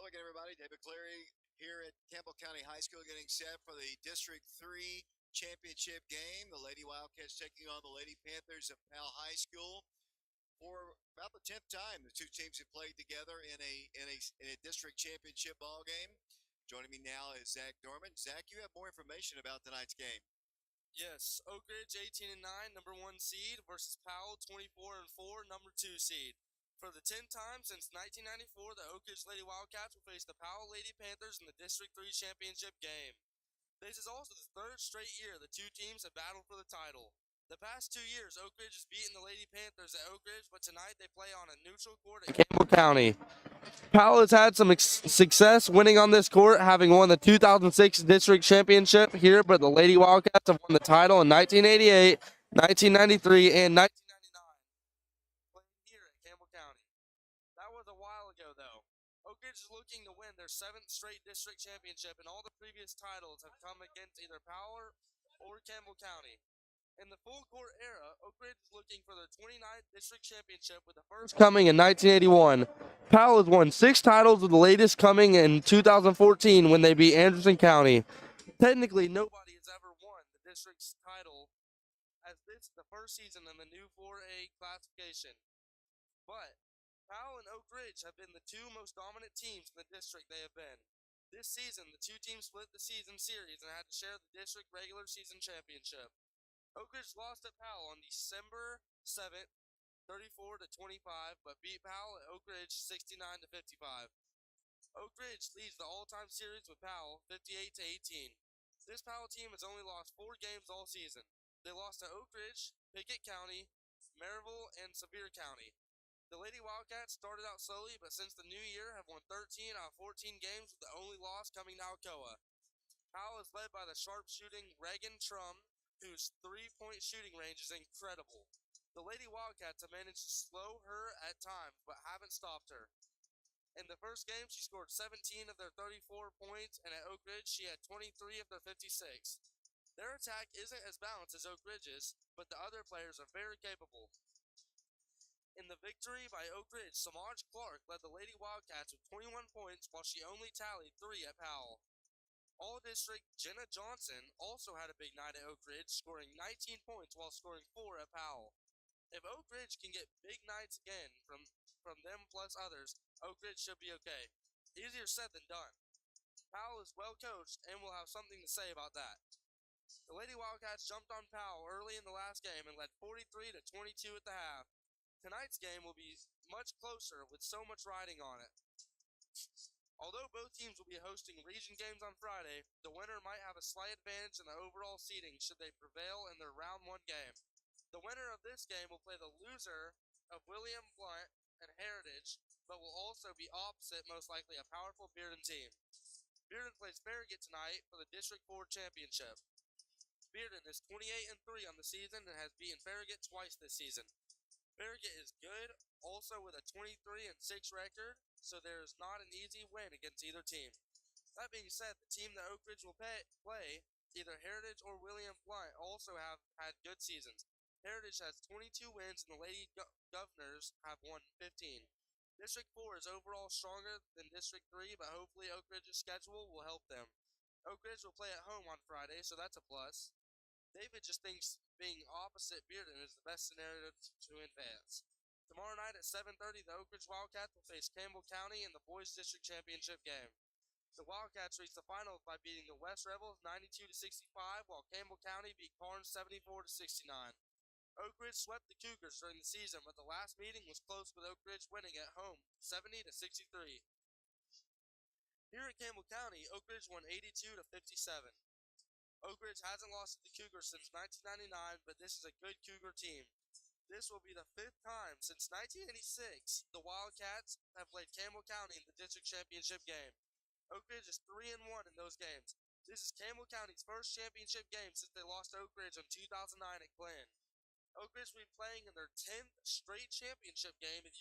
again, everybody. David Cleary here at Campbell County High School getting set for the District 3 championship game. The Lady Wildcats taking on the Lady Panthers of Powell High School for about the 10th time. The two teams have played together in a district championship ball game. Joining me now is Zach Dorman. Zach, you have more information about tonight's game. Yes, Oak Ridge 18-9, number 1 seed versus Powell 24-4, number 2 seed. For the 10th time since 1994, the Oak Ridge Lady Wildcats will face the Powell Lady Panthers in the District 3 championship game. This is also the third straight year the two teams have battled for the title. The past 2 years, Oak Ridge has beaten the Lady Panthers at Oak Ridge, but tonight they play on a neutral court at Campbell County. Powell has had some success winning on this court, having won the 2006 district championship here, but the Lady Wildcats have won the title in 1988, 1993, and 1999, playing here at Campbell County. That was a while ago, though. Oak Ridge is looking to win their 7th straight district championship, and all the previous titles have come against either Powell or Campbell County. In the full court era, Oak Ridge is looking for their 29th district championship, with the first coming in 1981. Powell has won 6 titles, with the latest coming in 2014 when they beat Anderson County. Technically, nobody has ever won the district's title, as this is the first season in the new 4A classification. But Powell and Oak Ridge have been the two most dominant teams in the district they have been. This season, the two teams split the season series and had to share the district regular season championship. Oak Ridge lost at Powell on December 7th, 34-25, but beat Powell at Oak Ridge 69-55. Oak Ridge leads the all-time series with Powell 58-18. This Powell team has only lost 4 games all season. They lost to Oak Ridge, Pickett County, Maryville, and Sevier County. The Lady Wildcats started out slowly, but since the new year have won 13 out of 14 games, with the only loss coming to Alcoa. Powell is led by the sharpshooting Reagan Trum, whose three-point shooting range is incredible. The Lady Wildcats have managed to slow her at times, but haven't stopped her. In the first game, she scored 17 of their 34 points, and at Oak Ridge, she had 23 of their 56. Their attack isn't as balanced as Oak Ridge's, but the other players are very capable. In the victory by Oak Ridge, Samaj Clark led the Lady Wildcats with 21 points, while she only tallied 3 at Powell. All-District Jenna Johnson also had a big night at Oak Ridge, scoring 19 points while scoring 4 at Powell. If Oak Ridge can get big nights again from them plus others, Oak Ridge should be okay. Easier said than done. Powell is well coached and will have something to say about that. The Lady Wildcats jumped on Powell early in the last game and led 43-22 at the half. Tonight's game will be much closer with so much riding on it. Although both teams will be hosting region games on Friday, the winner might have a slight advantage in the overall seeding should they prevail in their round 1 game. The winner of this game will play the loser of William Blunt and Heritage, but will also be opposite most likely a powerful Bearden team. Bearden plays Farragut tonight for the District 4 championship. Bearden is 28-3 on the season and has beaten Farragut twice this season. Farragut is good, also with a 23-6 record, so there is not an easy win against either team. That being said, the team that Oak Ridge will play, either Heritage or William Blunt, also have had good seasons. Heritage has 22 wins and the Lady Governors have won 15. District 4 is overall stronger than District 3, but hopefully Oak Ridge's schedule will help them. Oak Ridge will play at home on Friday, so that's a plus. David just thinks being opposite Bearden is the best scenario to advance. Tomorrow night at 7:30, the Oak Ridge Wildcats will face Campbell County in the Boys District Championship game. The Wildcats reached the finals by beating the West Rebels 92-65, while Campbell County beat Carnes 74-69. Oak Ridge swept the Cougars during the season, but the last meeting was close, with Oak Ridge winning at home 70-63. Here at Campbell County, Oak Ridge won 82-57. Oak Ridge hasn't lost to the Cougars since 1999, but this is a good Cougar team. This will be the 5th time since 1986 the Wildcats have played Campbell County in the district championship game. Oak Ridge is 3-1 in those games. This is Campbell County's first championship game since they lost to Oak Ridge in 2009 at Glenn. Oak Ridge will be playing in their 10th straight championship game if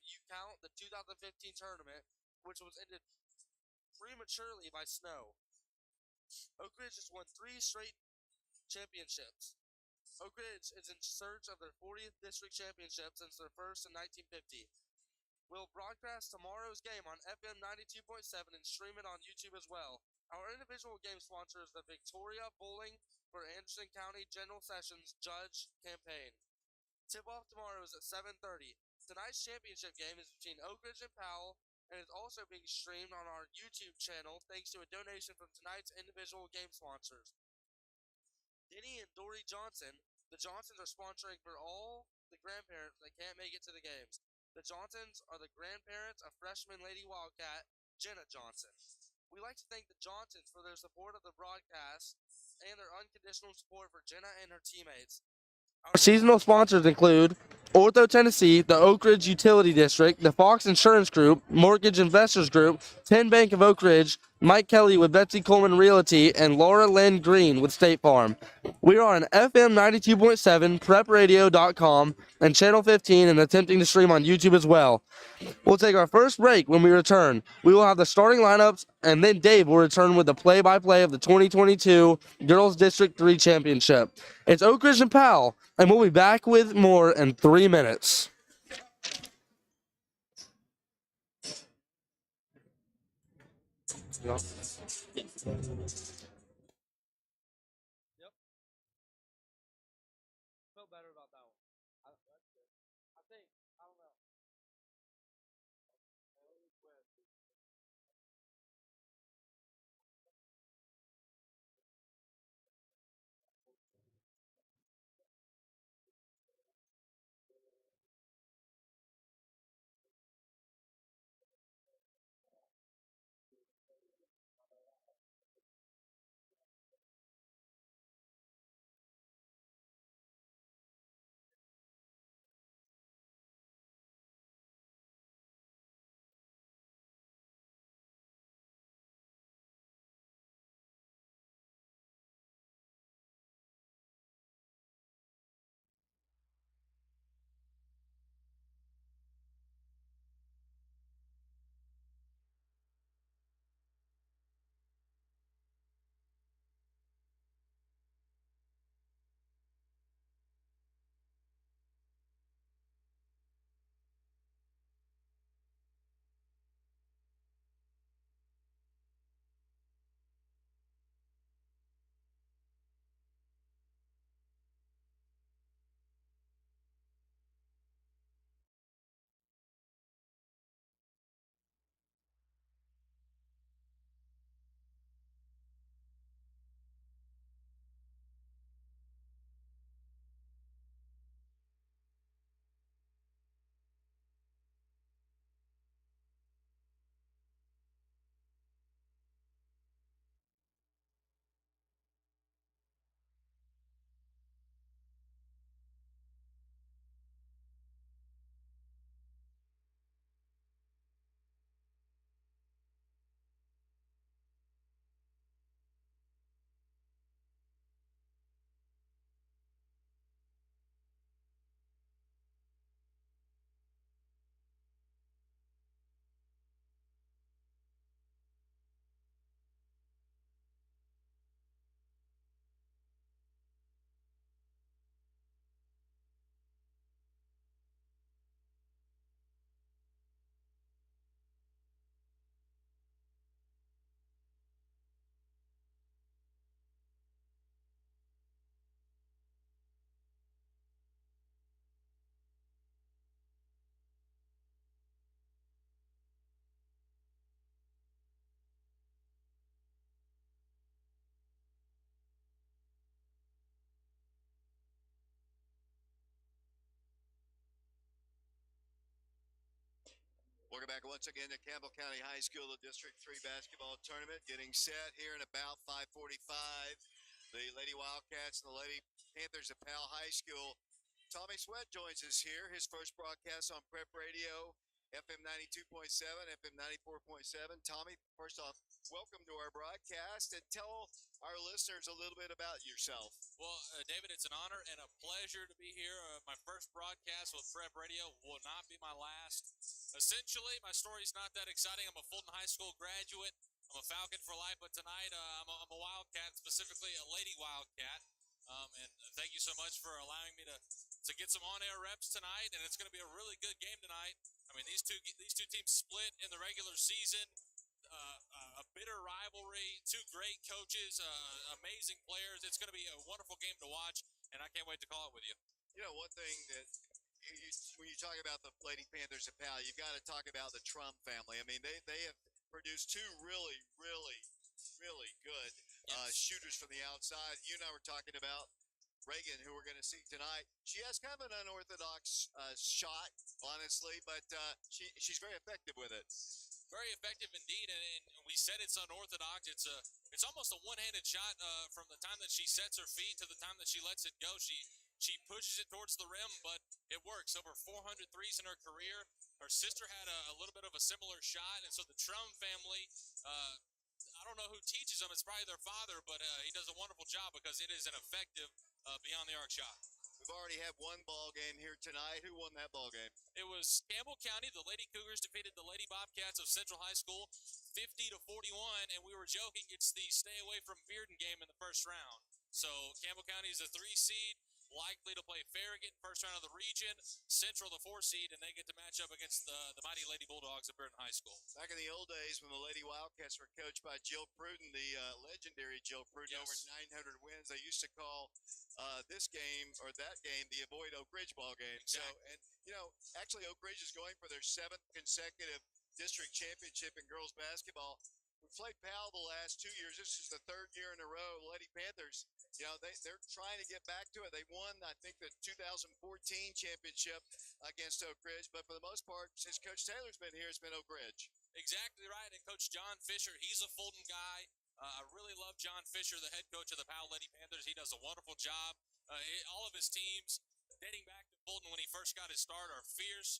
you count the 2015 tournament, which was ended prematurely by snow. Oak Ridge has won 3 straight championships. Oak Ridge is in search of their 40th district championship since their first in 1950. We'll broadcast tomorrow's game on FM 92.7 and stream it on YouTube as well. Our individual game sponsor is the Victoria Bowling for Anderson County General Sessions Judge Campaign. Tip-off tomorrow is at 7:30. Tonight's championship game is between Oak Ridge and Powell and is also being streamed on our YouTube channel thanks to a donation from tonight's individual game sponsors. Denny and Dory Johnson. The Johnsons are sponsoring for all the grandparents that can't make it to the games. The Johnsons are the grandparents of freshman Lady Wildcat, Jenna Johnson. We'd like to thank the Johnsons for their support of the broadcast and their unconditional support for Jenna and her teammates. Our seasonal sponsors include Ortho Tennessee, the Oak Ridge Utility District, the Fox Insurance Group, Mortgage Investors Group, 10 Bank of Oak Ridge, Mike Kelly with Betsy Coleman Realty, and Laura Lynn Green with State Farm. We are on FM 92.7, prepradio.com, and Channel 15, and attempting to stream on YouTube as well. We'll take our first break. When we return, we will have the starting lineups, and then Dave will return with the play-by-play of the 2022 Girls District 3 Championship. It's Oak Ridge and Powell, and we'll be back with more in 3 minutes. Yep. Felt better about that one. That's good. I think, I don't know. Welcome back once again to Campbell County High School, the District 3 basketball tournament. Getting set here in about 5:45. The Lady Wildcats and the Lady Panthers of Powell High School. Tommy Sweat joins us here. His first broadcast on Prep Radio, FM 92.7, FM 94.7. Tommy, first off, welcome to our broadcast, and tell our listeners a little bit about yourself. Well, David, it's an honor and a pleasure to be here. My first broadcast with Prep Radio will not be my last. Essentially, my story's not that exciting. I'm a Fulton High School graduate. I'm a Falcon for life, but tonight I'm a Wildcat, specifically a Lady Wildcat. And thank you so much for allowing me to get some on-air reps tonight. And it's going to be a really good game tonight. I mean, these two teams split in the regular season. A bitter rivalry, two great coaches, amazing players. It's going to be a wonderful game to watch, and I can't wait to call it with you. You know, one thing that when you talk about the Lady Panthers of Powell, you've got to talk about the Trump family. I mean, they have produced two really, really, really good shooters from the outside. You and I were talking about Reagan, who we're going to see tonight. She has kind of an unorthodox shot, honestly, but she's very effective with it. Very effective indeed, and we said it's unorthodox. It's almost a one-handed shot from the time that she sets her feet to the time that she lets it go. She pushes it towards the rim, but it works. Over 400 threes in her career. Her sister had a little bit of a similar shot, and so the Trum family, I don't know who teaches them. It's probably their father, but he does a wonderful job because it is an effective beyond the arc shot. We've already had one ball game here tonight. Who won that ball game? It was Campbell County. The Lady Cougars defeated the Lady Bobcats of Central High School 50-41, and we were joking it's the stay away from Bearden game in the first round. So Campbell County is a 3 seed, likely to play Farragut first round of the region, Central the 4 seed, and they get to match up against the mighty Lady Bulldogs of Bearden High School. Back in the old days when the Lady Wildcats were coached by Jill Pruden, the legendary Jill Pruden, Yes. over 900 wins, they used to call this game or that game the Avoid Oak Ridge ball game. Exactly. So, and you know, actually Oak Ridge is going for their 7th consecutive district championship in girls basketball. We played Powell the last 2 years. This is the 3rd year in a row. The Lady Panthers, you know, they're trying to get back to it. They won, I think, the 2014 championship against Oak Ridge, but for the most part, since Coach Taylor's been here, it's been Oak Ridge. Exactly right. And Coach John Fisher, he's a Fulton guy. I really love John Fisher, the head coach of the Powell Lady Panthers. He does a wonderful job. All of his teams, dating back to Fulton when he first got his start, are fierce.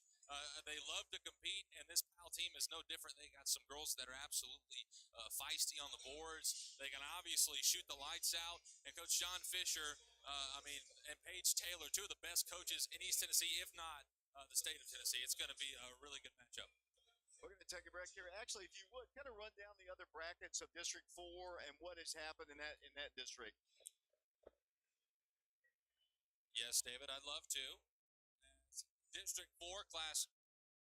They love to compete, and this Powell team is no different. They got some girls that are absolutely feisty on the boards. They can obviously shoot the lights out. And Coach John Fisher, and Paige Taylor, two of the best coaches in East Tennessee, if not the state of Tennessee. It's going to be a really good matchup. We're going to take a break here. Actually, if you would, kind of run down the other brackets of District 4 and what has happened in that district. Yes, David, I'd love to. District 4, Class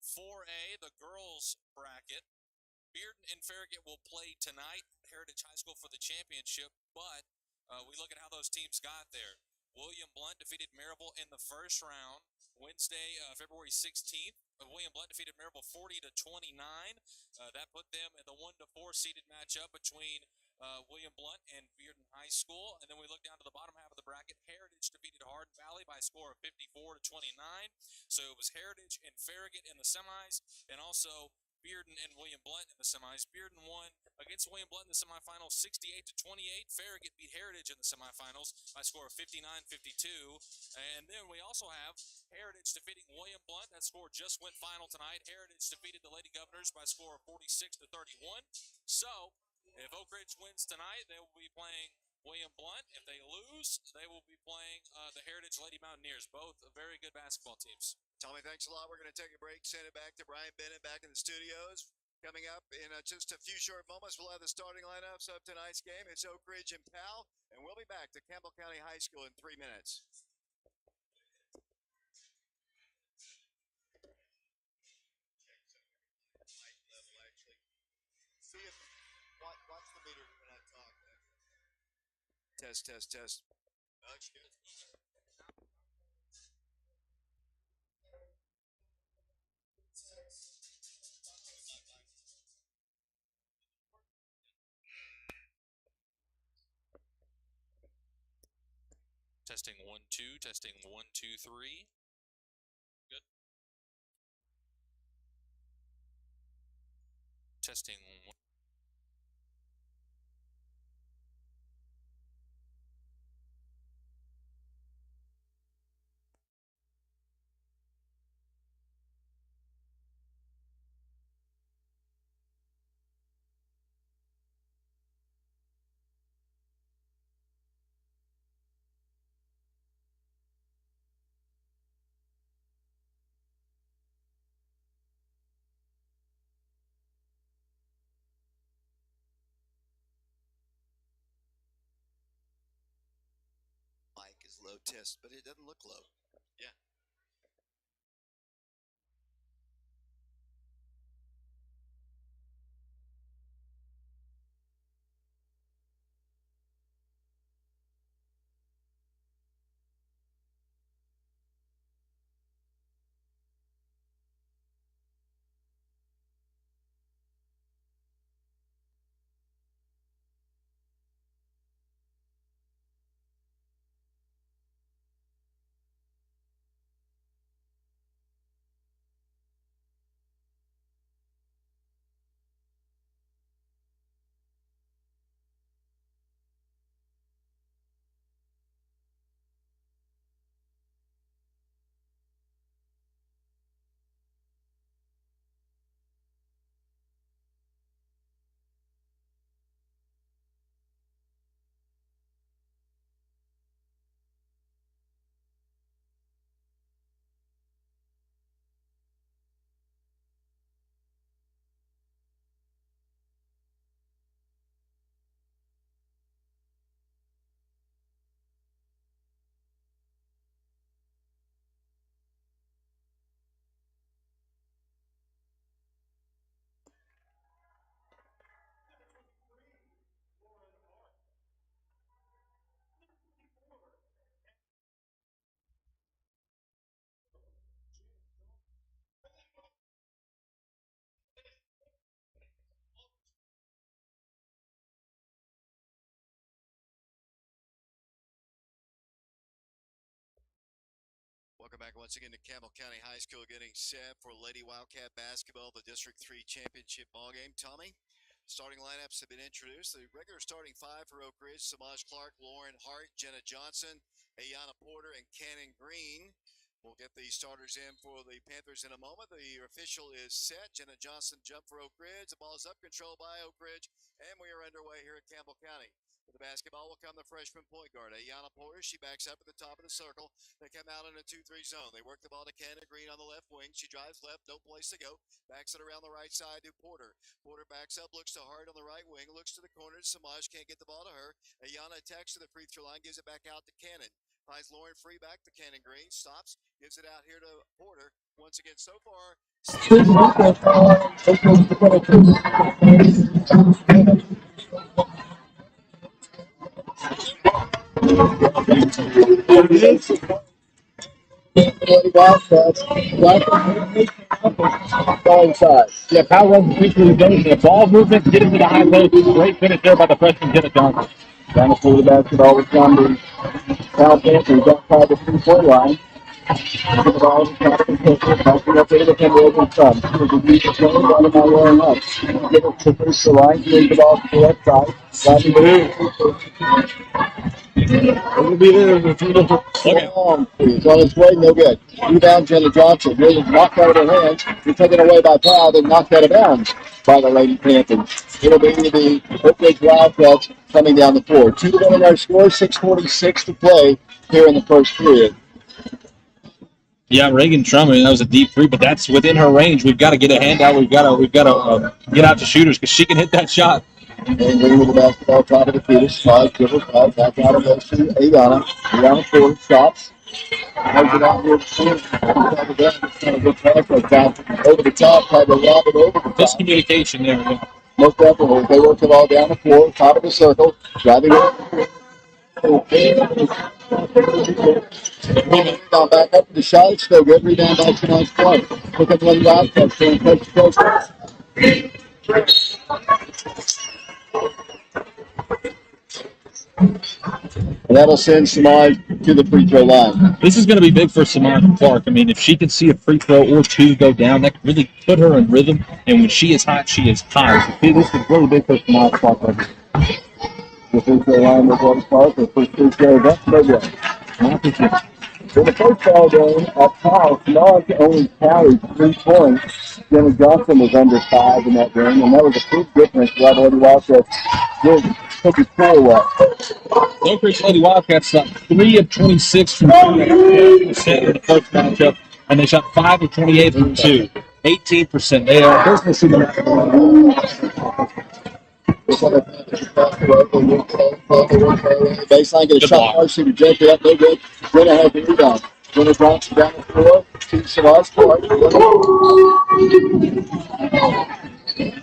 4A, the girls bracket. Bearden and Farragut will play tonight at Heritage High School for the championship, but we look at how those teams got there. William Blunt defeated Maryville in the first round. Wednesday, February 16th, William Blunt defeated Maryville 40-29. That put them in the 1-4 seeded matchup between William Blunt and Bearden High School. And then we look down to the bottom half of the bracket. Heritage defeated Hardin Valley by a score of 54-29. So it was Heritage and Farragut in the semis, and also Bearden and William Blunt in the semis. Bearden won against William Blunt in the semifinals 68-28. Farragut beat Heritage in the semifinals by a score of 59-52. And then we also have Heritage defeating William Blunt. That score just went final tonight. Heritage defeated the Lady Governors by a score of 46-31. So if Oak Ridge wins tonight, they will be playing William Blunt. If they lose, they will be playing the Heritage Lady Mountaineers, both very good basketball teams. Tommy, thanks a lot. We're going to take a break, send it back to Brian Bennett back in the studios. Coming up in just a few short moments, we'll have the starting lineups of tonight's game. It's Oak Ridge and Powell, and we'll be back to Campbell County High School in 3 minutes. See if, watch the meter when I talk. Test. That's good. Testing 1 2, testing 1 2 3. Good. Testing 1. low test, but it doesn't look low. Yeah. Welcome back once again to Campbell County High School, getting set for Lady Wildcat basketball, the District 3 championship ball game. Tommy, starting lineups have been introduced. The regular starting five for Oak Ridge: Samaj Clark, Lauren Hart, Jenna Johnson, Ayana Porter, and Cannon Green. We'll get the starters in for the Panthers in a moment. The official is set. Jenna Johnson jump for Oak Ridge. The ball is up, controlled by Oak Ridge, and we are underway here at Campbell County. For the basketball will come the freshman point guard, Ayana Porter. She backs up at the top of the circle. They come out in a 2-3 zone. They work the ball to Cannon Green on the left wing. She drives left, no place to go. Backs it around the right side to Porter. Porter backs up, looks to Hart on the right wing, looks to the corner. Samaj can't get the ball to her. Ayana attacks to the free throw line, gives it back out to Cannon. Finds Lauren free back to Cannon Green. Stops, gives it out here to Porter. Once again, so far. Wildcats. Inside. Yeah, Powell runs the feature of the game. The ball movement, get into the high post. Great finish there by the freshman Jenna Johnson. Down the floor of the basketball with John Powell Panthers outside the three-point line. Get the ball to backing up into the Campbell inside. The defense running right about wearing up. Get it to the free line. Take the ball to the left side. Driving the it'll be there in a few different long. It's on its way, no good. Rebound, Jenna Johnson. Really knocked out of her hands. It's taken away by Powell, then knocked out of bounds by the Lady Panthers. It'll be the Oak Ridge Wildcats coming down the floor. 2-1 in our score, 6:46 to play here in the first period. Yeah, Reagan Truman, that was a deep three, but that's within her range. We've got to get a handout. We've got to get out to shooters because she can hit that shot. And Green with the basketball, top of the key. Slide, dribble, five, back out of those to Ayana. Ayana forward, stops. Holds it out here. Over the top, tried to lob it over the top. Miscommunication there. Yeah. Most definitely. They work it all down the floor, top of the circle, driving it. Rebound back up to the shot. It's still good. Rebound by Samaj Clark. Look at the Lady Wildcats going coast to coast. And that'll send Samaj to the free throw line. This is going to be big for Samaj Clark. I mean, if she can see a free throw or two go down, that can really put her in rhythm. And when she is hot, she is hot. See, this is really big for Samaj Clark. The free throw line with Rose Park. The first free throw is up. No good. So the first ball game at Powell, Samaj only carried 3 points. Jenna Johnson was under 5 in that game, and that was a big difference. While the Lady Wildcats did take his score away. Oak Ridge Lady Wildcats shot 3 of 26 from 2% in the first matchup, and they shot 5 of 28 from 2. 18%. They are business in the Baseline, get a shot, Marcy rejected up, no good. Winner has the rebound. Winner drops down the floor. Keeps it on score.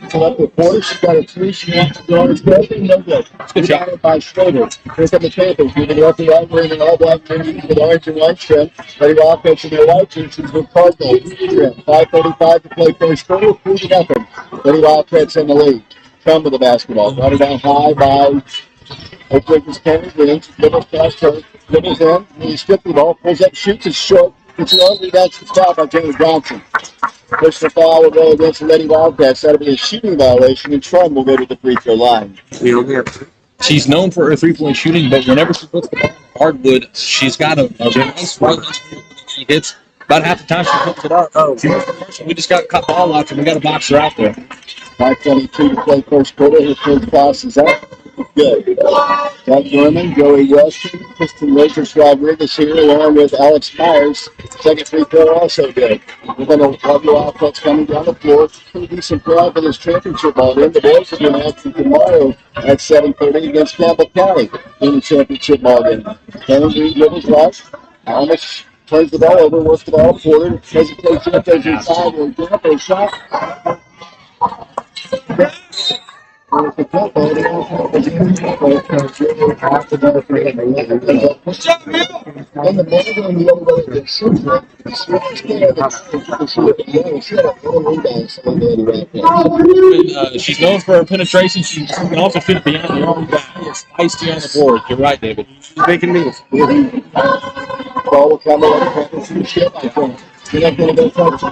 So up the quarter, she got a three. She wants to go on his broken. No good. Good shot by Schroeder. Here come the Panthers. Moving up the right wing and all black with orange and white trim. Ready to offense in their white jerseys with Cardinal trim. 5:35 to play first quarter. 3-0. Ready Wildcats in the lead. Come with the basketball. Run it down high by Oakland's Kenny Williams. Dribbles past her. Dribbles in. He strips the ball. Pulls up. Shoots. It's short. It's on. Rebounds the foul by Taylor Johnson. Personal foul will go against the Lady Wildcats. That'll be a shooting violation, and Trum will go to the free throw line. She's known for her three-point shooting, but whenever she puts the ball on the hardwood, she's got a nice right hand. She hits about half the time she puts it up. Oh, we just got cut ball out, and we got to box her out there. 5:22 to play first quarter. Her first pass is up. Good. Doug Gorman, Joey Weston, Kristen Rodriguez here, along with Alex Myers. Second free throw also good. We're going to have your offense coming down the floor. Pretty decent crowd for this championship ball game. The boys will be in action tomorrow at 7:30 against Campbell County in the championship ball game. Kevin Green dribbles rush. Almost turns the ball over, works the ball forward. Hesitates up as inside and Campbell shot. In the middle and the other way, it's She's known for her penetration. She can also shoot it beyond the arm. It's feisty on the board. You're right, David. She's making moves. Ball will come over the ship, I think. You're not going to go touch the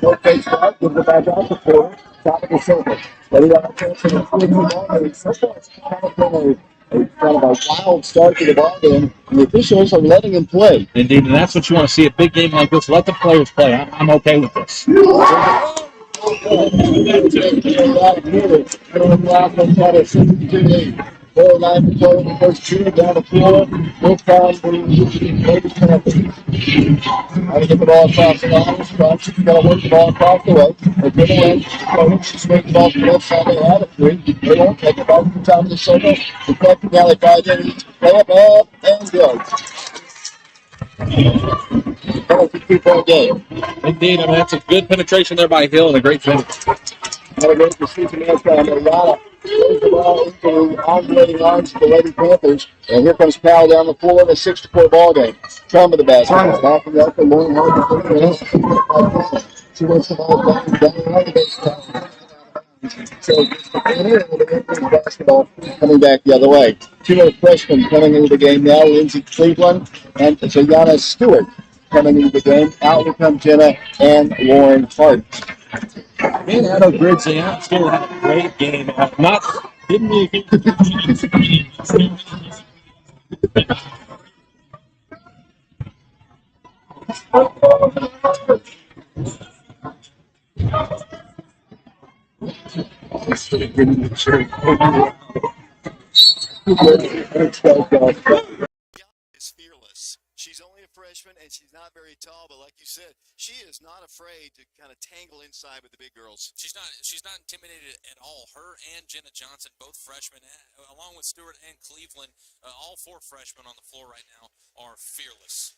no face out, give the back out the floor, top of the circle. Ready out there for the circle. It's kind of been a wild start to the ball game, and the officials are letting him play. Indeed, and that's what you want to see. A big game like this, let the players play. I'm okay with this. Four line to play in the first two, down the floor. No foul for the Lady Panthers. How to get the ball across the line. She's got to work the ball across the way. They get away. She swings the ball to the left side. They have a three. They won't take it back to the top of the circle. Deflecting alley by there. Play up, and go. Penalty 2-point game. Indeed, I mean, that's a good penetration there by Hill and a great finish. Another great decision there from Mariana. Throws the ball into the undulating arms of the Lady Panthers. And here comes Powell down the floor in a 6-4 ball game. Trump with the basketball. Backing up and Lauren Harper. She wants the ball down the baseline. So the basketball coming back the other way. Two more freshmen coming into the game now. Lindsay Cleveland and Jayana Stewart coming into the game. Out will come Jenna and Lauren Hart. Man, Addo Gridsley still had a great game. Didn't really Is fearless. She's only a freshman and she's not very tall, but like you said, she is not afraid to kind of tangle inside with the big girls. She's not intimidated at all. Her and Jenna Johnson, both freshmen, along with Stewart and Cleveland, all four freshmen on the floor right now are fearless.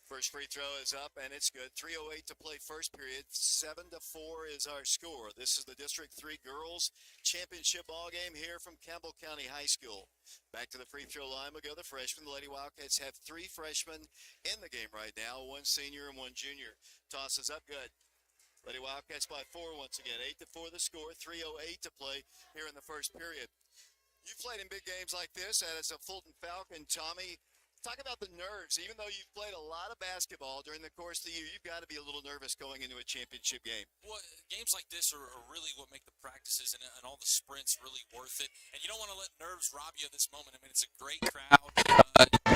First free throw is up, and it's good. 3:08 to play first period. 7-4 is our score. This is the District 3 Girls Championship ball game here from Campbell County High School. Back to the free throw line will go the freshmen. The Lady Wildcats have 3 freshmen in the game right now, 1 senior and 1 junior. Toss is up, good. Lady Wildcats by 4 once again. 8-4 the score. 3:08 to play here in the first period. You've played in big games like this as a Fulton Falcon, Tommy. Talk about the nerves. Even though you've played a lot of basketball during the course of the year, you've got to be a little nervous going into a championship game. Well, games like this are really what make the practices and all the sprints really worth it. And you don't want to let nerves rob you of this moment. I mean, it's a great crowd.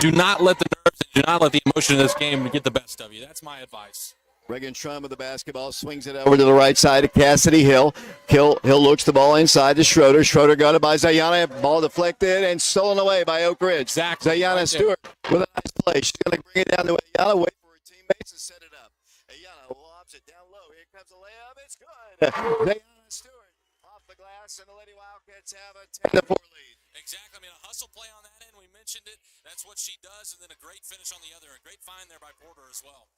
Do not let the nerves and do not let the emotion of this game get the best of you. That's my advice. Reagan Trum with the basketball, swings it over to the right side to Cassidy Hill. Hill looks the ball inside to Schroeder. Schroeder got it by Zayana. Ball deflected and stolen away by Oak Ridge. Exactly. Zayana Right Stewart with a nice play. She's going to bring it down to Ayana, wait for her teammates and set it up. Ayana lobs it down low. Here comes the layup. It's good. Zayana Stewart off the glass, and the Lady Wildcats have a 10-4 lead. Exactly. I mean, a hustle play on that end. We mentioned it. That's what she does, and then a great finish on the other. A great find there by Porter as well.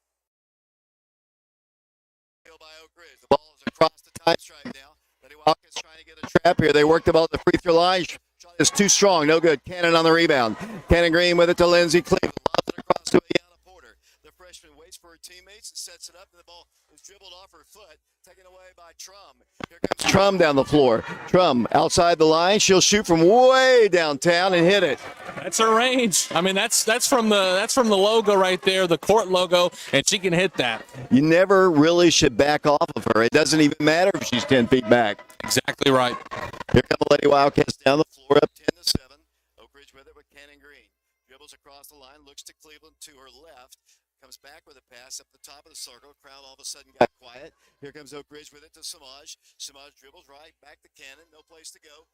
By Oak Ridge. The ball is across the tie stripe now. Lady Wildcats trying to get a trap here. They work the ball at the free throw line. Shot is too strong. No good. Cannon on the rebound. Cannon Green with it to Lindsay Cleveland. Lobs it across to Ayana Porter. The freshman waits for her teammates and sets it up, and the ball is dribbled off her foot, taken away by Trum. Here comes Trum down the floor. Trum outside the line. She'll shoot from way downtown and hit it. That's her range. I mean, that's from the logo right there, the court logo, and she can hit that. You never really should back off of her. It doesn't even matter if she's 10 feet back. Exactly right. Here come the Lady Wildcats down the floor, up 10-7. Oak Ridge with it with Cannon Green. Dribbles across the line, looks to Cleveland to her left. Comes back with a pass up the top of the circle. Crowd all of a sudden got quiet. Here comes Oak Ridge with it to Samaj. Samaj dribbles right, back to Cannon. No place to go.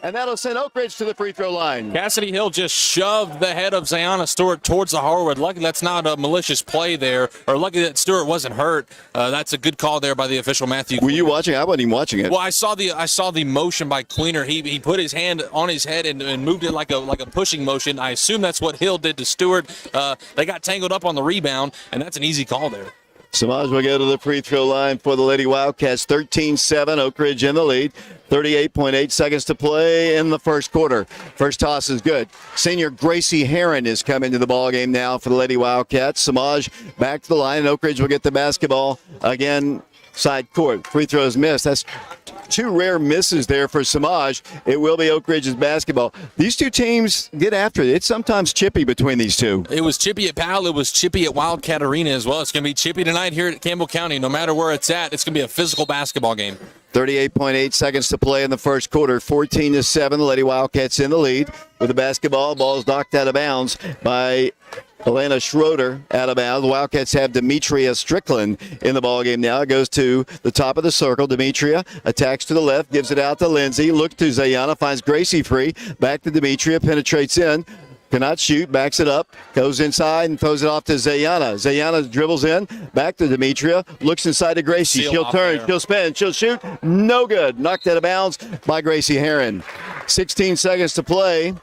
And that'll send Oak Ridge to the free throw line. Cassidy Hill just shoved the head of Zayana Stewart towards the hardwood. Lucky that's not a malicious play there, or lucky that Stewart wasn't hurt. That's a good call there by the official, Matthew. Were you watching? I wasn't even watching it. Well, I saw the motion by Queener. He put his hand on his head and moved it like a pushing motion. I assume that's what Hill did to Stewart. They got tangled up on the rebound, and that's an easy call there. Samaj will go to the free throw line for the Lady Wildcats. 13-7, Oak Ridge in the lead. 38.8 seconds to play in the first quarter. First toss is good. Senior Gracie Herron is coming to the ball game now for the Lady Wildcats. Samaj back to the line, and Oak Ridge will get the basketball again. Side court. Free throws missed. That's two rare misses there for Samaj. It will be Oak Ridge's basketball. These two teams get after it. It's sometimes chippy between these two. It was chippy at Powell. It was chippy at Wildcat Arena as well. It's going to be chippy tonight here at Campbell County. No matter where it's at, it's going to be a physical basketball game. 38.8 seconds to play in the first quarter. 14-7. The Lady Wildcats in the lead with the basketball. Ball's knocked out of bounds by Elena Schroeder out of bounds. The Wildcats have Demetria Strickland in the ballgame now. It goes to the top of the circle. Demetria attacks to the left, gives it out to Lindsay. Looks to Zayana, finds Gracie free. Back to Demetria, penetrates in. Cannot shoot, backs it up, goes inside and throws it off to Zayana. Zayana dribbles in, back to Demetria, looks inside to Gracie. She'll turn, she'll spin, she'll shoot. No good. Knocked out of bounds by Gracie Herron. 16 seconds to play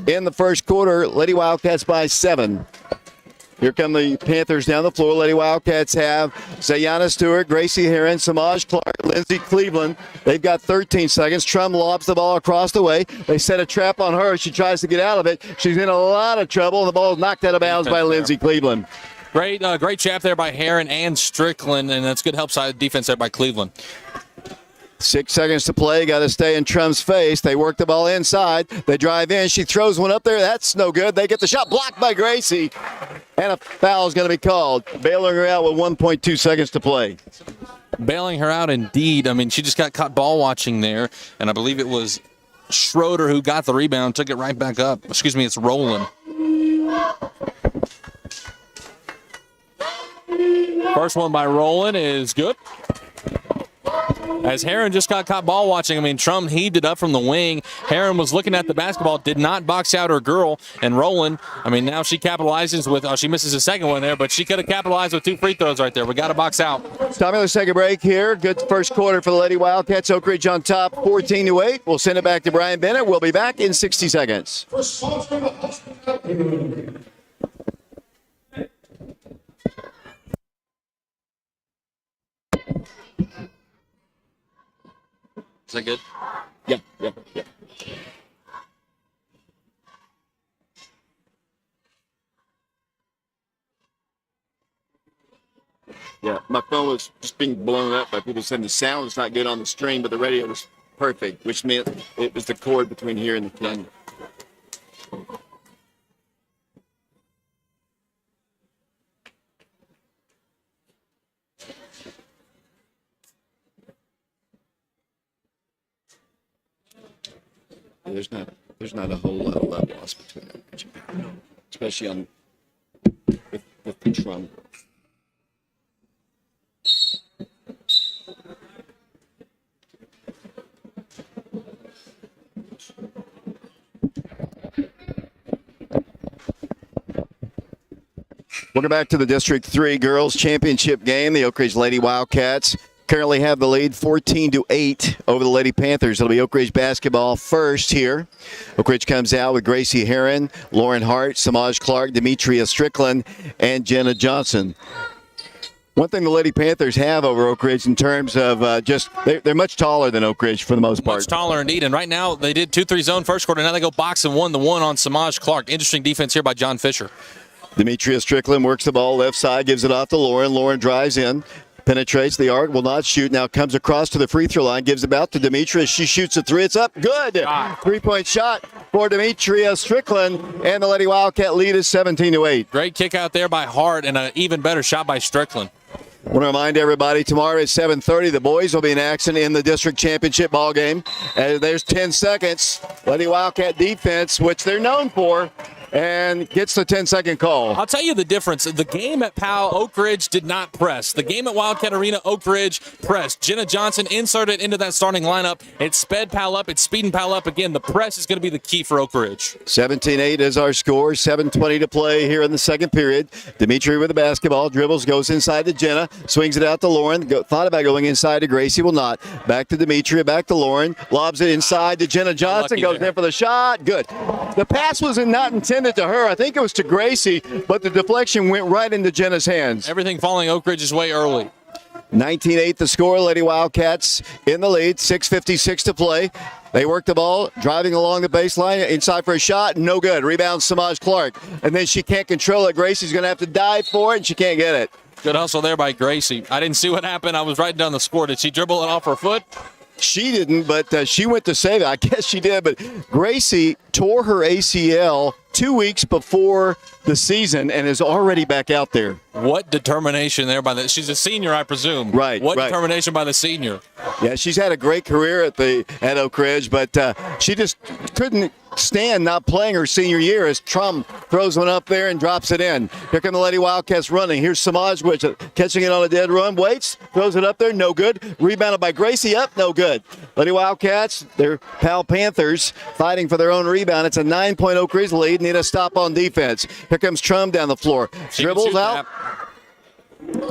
in the first quarter. Lady Wildcats by 7. Here come the Panthers down the floor. Lady Wildcats have Zayana Stewart, Gracie Herron, Samaj Clark, Lindsay Cleveland. They've got 13 seconds. Trum lobs the ball across the way. They set a trap on her. She tries to get out of it. She's in a lot of trouble, and the ball is knocked out of bounds by Lindsay Cleveland. Great trap there by Herron and Strickland, and that's good help side defense there by Cleveland. 6 seconds to play. Got to stay in Trum's face. They work the ball inside. They drive in. She throws one up there. That's no good. They get the shot blocked by Gracie. And a foul is going to be called. Bailing her out with 1.2 seconds to play. Bailing her out indeed. I mean, she just got caught ball watching there, and I believe it was Schroeder who got the rebound, took it right back up. Excuse me, it's Roland. First one by Roland is good. as Heron just got caught ball watching. I mean, Trum heaved it up from the wing. Heron was looking at the basketball, did not box out her girl. And Roland, I mean, now she capitalizes with, she misses a second one there, but she could have capitalized with 2 free throws right there. We got to box out. Tommy, let's take a break here. Good first quarter for the Lady Wildcats. Oak Ridge on top, 14-8. We'll send it back to Brian Bennett. We'll be back in 60 seconds. Is that good? Yeah. Yeah, my phone was just being blown up by people saying the sound is not good on the stream, but the radio was perfect, which meant it was the cord between here and the camera. There's not a whole lot of love lost between them, especially on with the Trump. Welcome back to the District 3 Girls Championship game. The Oak Ridge Lady Wildcats currently have the lead 14-8 over the Lady Panthers. It'll be Oak Ridge basketball first here. Oak Ridge comes out with Gracie Heron, Lauren Hart, Samaj Clark, Demetria Strickland, and Jenna Johnson. One thing the Lady Panthers have over Oak Ridge in terms of they're much taller than Oak Ridge for the most part. Much taller indeed. And right now they did 2-3 zone first quarter. Now they go box and 1-1 on Samaj Clark. Interesting defense here by John Fisher. Demetria Strickland works the ball left side, gives it off to Lauren. Lauren drives in, penetrates the arc, will not shoot. Now comes across to the free throw line, gives it out to Demetria. She shoots a 3. It's up. Good. 3-point shot for Demetria Strickland, and the Lady Wildcat lead is 17-8. Great kick out there by Hart, and an even better shot by Strickland. I want to remind everybody, tomorrow at 7:30, the boys will be in action in the district championship ball game. And there's 10 seconds. Lady Wildcat defense, which they're known for, and gets the 10-second call. I'll tell you the difference. The game at Powell, Oak Ridge did not press. The game at Wildcat Arena, Oak Ridge pressed. Jenna Johnson inserted into that starting lineup. It sped Powell up. It's speeding Powell up again. The press is going to be the key for Oak Ridge. 17-8 is our score. 7:20 to play here in the second period. Demetria with the basketball. Dribbles, goes inside to Jenna. Swings it out to Lauren. Thought about going inside to Gracie. Will not. Back to Demetria. Back to Lauren. Lobs it inside to Jenna Johnson. Goes in for the shot. Good. The pass was not intended to her. I think it was to Gracie, but the deflection went right into Jenna's hands. Everything falling Oak Ridge's way early. 19-8 the score. Lady Wildcats in the lead. 6:56 to play. They work the ball, driving along the baseline, inside for a shot, no good. Rebound Samaj Clark. And then she can't control it. Gracie's going to have to dive for it, and she can't get it. Good hustle there by Gracie. I didn't see what happened. I was writing down the score. Did she dribble it off her foot? She didn't, but she went to save it. I guess she did, but Gracie tore her ACL 2 weeks before the season and is already back out there. What determination there by the – she's a senior, I presume. Right. What determination by the senior. Yeah, she's had a great career at Oak Ridge, but she just couldn't stand not playing her senior year as Trum throws one up there and drops it in. Here come the Lady Wildcats running. Here's Samaj catching it on a dead run. Waits, throws it up there, no good. Rebounded by Gracie, up, no good. Lady Wildcats, they're Powell Panthers fighting for their own rebound. It's a 9-point Oak Ridge lead. Need a stop on defense. Here comes Trum down the floor. Dribbles out.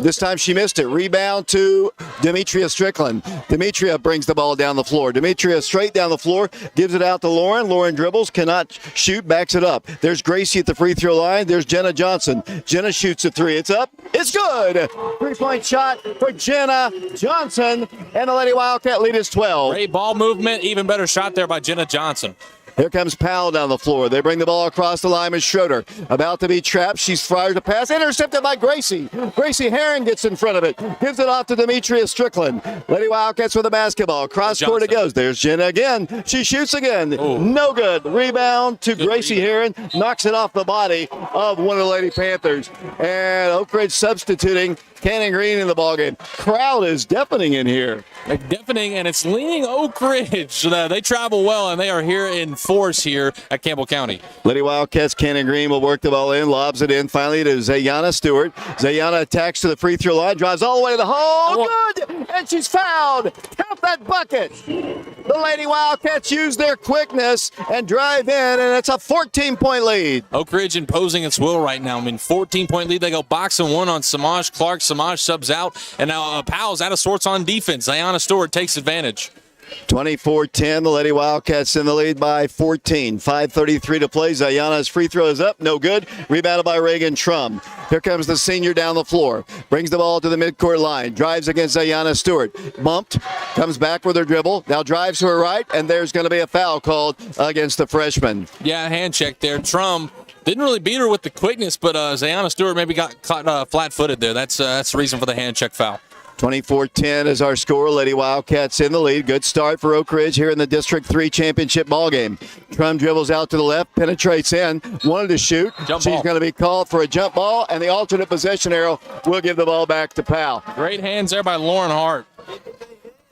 This time she missed it. Rebound to Demetria Strickland. Demetria brings the ball down the floor. Demetria straight down the floor, gives it out to Lauren. Lauren dribbles, cannot shoot, backs it up. There's Gracie at the free throw line. There's Jenna Johnson. Jenna shoots a 3. It's up. It's good. 3-point shot for Jenna Johnson. And the Lady Wildcat lead is 12. Great ball movement. Even better shot there by Jenna Johnson. Here comes Powell down the floor. They bring the ball across the line with Schroeder. About to be trapped. She's fired the pass. Intercepted by Gracie. Gracie Heron gets in front of it. Gives it off to Demetria Strickland. Lady Wildcats with the basketball. Cross court it goes. There's Jenna again. She shoots again. Ooh. No good. Rebound to Gracie Heron. Knocks it off the body of one of the Lady Panthers. And Oak Ridge substituting Cannon Green in the ballgame. Crowd is deafening in here. Deafening, and it's leaning Oak Ridge. They travel well, and they are here in force here at Campbell County. Lady Wildcats, Cannon Green will work the ball in, lobs it in finally to Zayana Stewart. Zayana attacks to the free throw line, drives all the way to the hole. Good! And she's fouled. Count that bucket. The Lady Wildcats use their quickness and drive in, and it's a 14-point lead. Oak Ridge imposing its will right now. 14-point lead. They go boxing one on Samaj Clark. Samaj subs out, and now Powell's out of sorts on defense. Zayana Stewart takes advantage. 24-10, the Lady Wildcats in the lead by 14. 5:33 to play. Zayana's free throw is up, no good. Rebounded by Reagan Trum. Here comes the senior down the floor. Brings the ball to the midcourt line. Drives against Zayana Stewart. Bumped. Comes back with her dribble. Now drives to her right, and there's going to be a foul called against the freshman. Yeah, hand check there. Trum didn't really beat her with the quickness, but Zayana Stewart maybe got caught flat-footed there. That's the reason for the hand check foul. 24-10 is our score. Lady Wildcats in the lead. Good start for Oak Ridge here in the District 3 championship ballgame. Trum dribbles out to the left, penetrates in, wanted to shoot. She's going to be called for a jump ball, and the alternate possession arrow will give the ball back to Powell. Great hands there by Lauren Hart.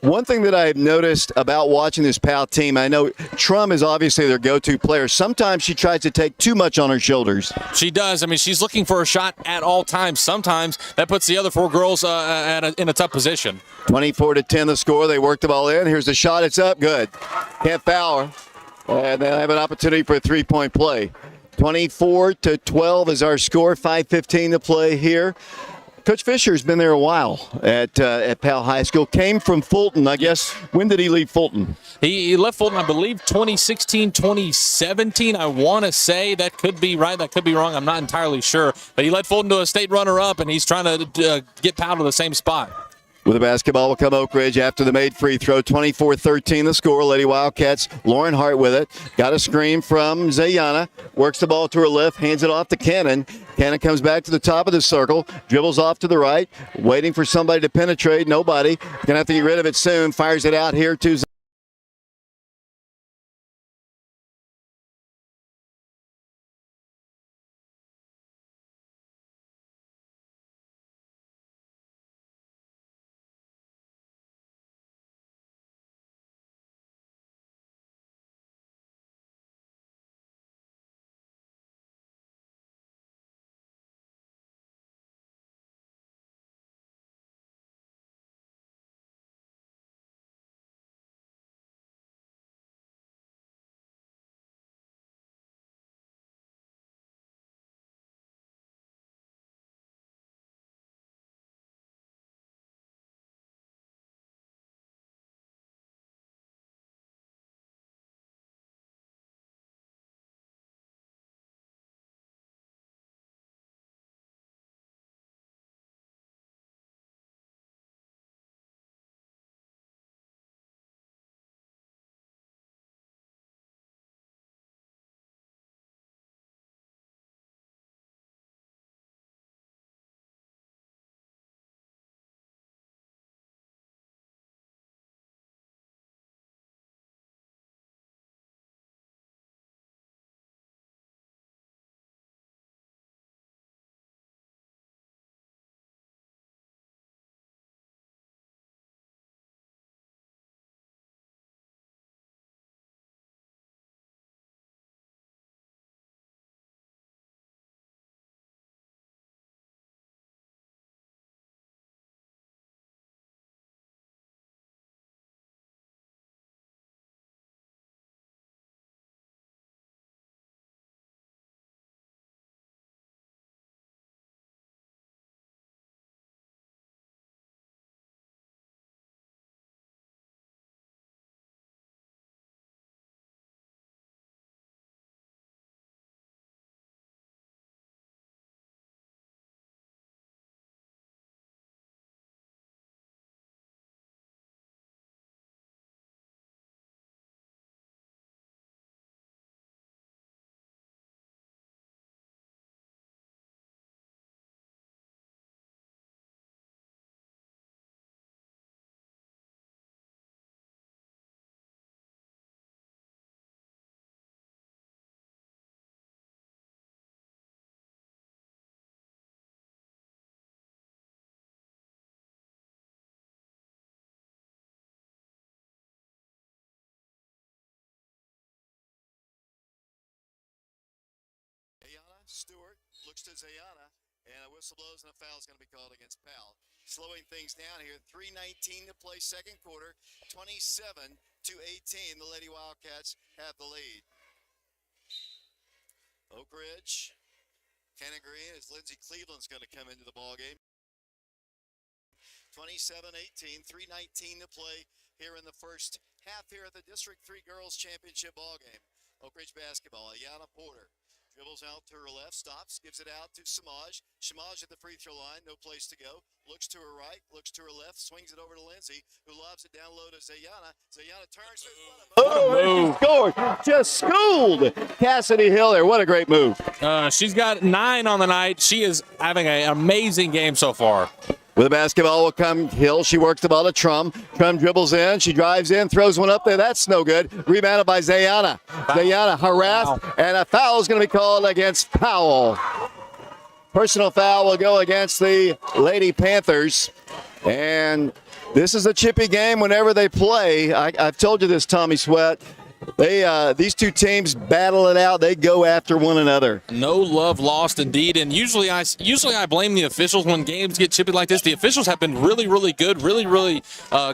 One thing that I've noticed about watching this Powell team, I know Trum is obviously their go-to player. Sometimes she tries to take too much on her shoulders. She does. I mean, she's looking for a shot at all times. Sometimes that puts the other four girls in a tough position. 24-10 the score. They work the ball in. Here's the shot. It's up. Good. Can't foul her. And they'll have an opportunity for a three-point play. 24-12 is our score. 5:15 to play here. Coach Fisher's been there a while at Powell High School. Came from Fulton, I guess. When did he leave Fulton? He left Fulton, I believe, 2016, 2017. I want to say that could be right. That could be wrong. I'm not entirely sure. But he led Fulton to a state runner-up, and he's trying to get Powell to the same spot. With the basketball will come Oak Ridge after the made free throw. 24-13 the score. Lady Wildcats, Lauren Hart with it. Got a screen from Zayana. Works the ball to her left, hands it off to Cannon. Cannon comes back to the top of the circle, dribbles off to the right, waiting for somebody to penetrate. Nobody. Going to have to get rid of it soon. Fires it out here to Stewart looks to Zayana, and a whistle blows, and a foul is going to be called against Powell. Slowing things down here. 3:19 to play second quarter. 27-18. The Lady Wildcats have the lead. Oak Ridge, Cannon Green, as Lindsey Cleveland's going to come into the ball game. 27-18, 3:19 to play here in the first half here at the District 3 Girls Championship ball game. Oak Ridge basketball. Ayanna Porter dribbles out to her left, stops, gives it out to Samaj. Samaj at the free throw line, no place to go. Looks to her right, looks to her left, swings it over to Lindsay, who lobs it down low to Zayana. Zayana turns. Oh, she scored. Just schooled Cassidy Hill there. What a great move. She's got 9 on the night. She is having an amazing game so far. With the basketball will come Hill. She works the ball to Trum. Trum dribbles in. She drives in, throws one up there. That's no good. Rebounded by Zayana. Zayana harassed, and a foul is going to be called against Powell. Personal foul will go against the Lady Panthers. And this is a chippy game whenever they play. I've told you this, Tommy Sweat. These two teams battle it out. They go after one another. No love lost, indeed. And usually I blame the officials when games get chippy like this. The officials have been really, really good, really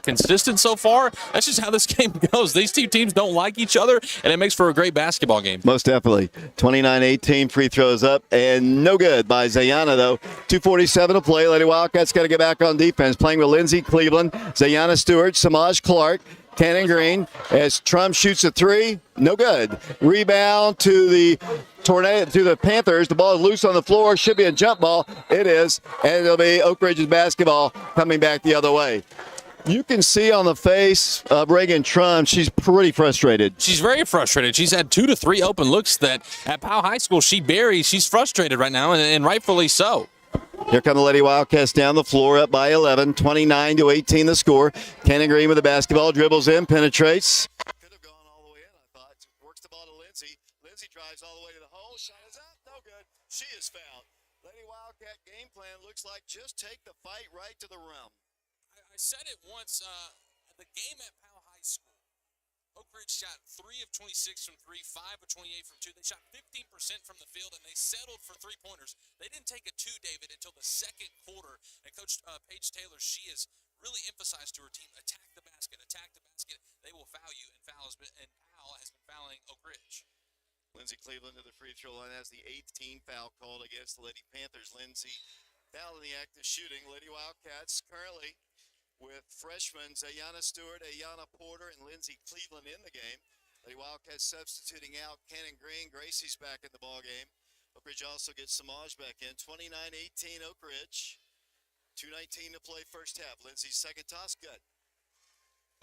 consistent so far. That's just how this game goes. These two teams don't like each other, and it makes for a great basketball game. Most definitely. 29-18, free throws up, and no good by Zayana, though. 2:47 to play. Lady Wildcats got to get back on defense. Playing with Lindsay Cleveland, Zayana Stewart, Samaj Clark, Cannon Green, as Trum shoots a three, no good. Rebound to the Panthers. The ball is loose on the floor. Should be a jump ball. It is, and it'll be Oak Ridge's basketball coming back the other way. You can see on the face of Reagan Trum, she's pretty frustrated. She's very frustrated. She's had 2 to 3 open looks that at Powell High School she buries. She's frustrated right now, and rightfully so. Here come the Lady Wildcats down the floor, up by 11, 29-18 the score. Cannon Green with the basketball, dribbles in, penetrates. Could have gone all the way in, I thought. Works the ball to Lindsay. Lindsay drives all the way to the hole. Shot is up. No good. She is fouled. Lady Wildcat game plan looks like just take the fight right to the rim. I said it once, the game at Powell High School, Oak Ridge shot 3 of 26 from 3, 5 of 28 from 2. They shot 15% from the field, and they settled for three-pointers. They didn't take a 2, David, until the second quarter. And Coach Paige Taylor, she has really emphasized to her team, attack the basket, they will foul you, and Powell has been fouling Oak Ridge. Lindsay Cleveland to the free throw line has the 8th team foul called against the Lady Panthers. Lindsay fouled in the act of shooting. Lady Wildcats currently with freshmen Zayana Stewart, Ayanna Porter, and Lindsay Cleveland in the game. Lady Wildcats substituting out Cannon Green. Gracie's back in the ball game. Oak Ridge also gets Samaj back in. 29-18 Oak Ridge. 2:19 to play first half. Lindsay's second toss, good.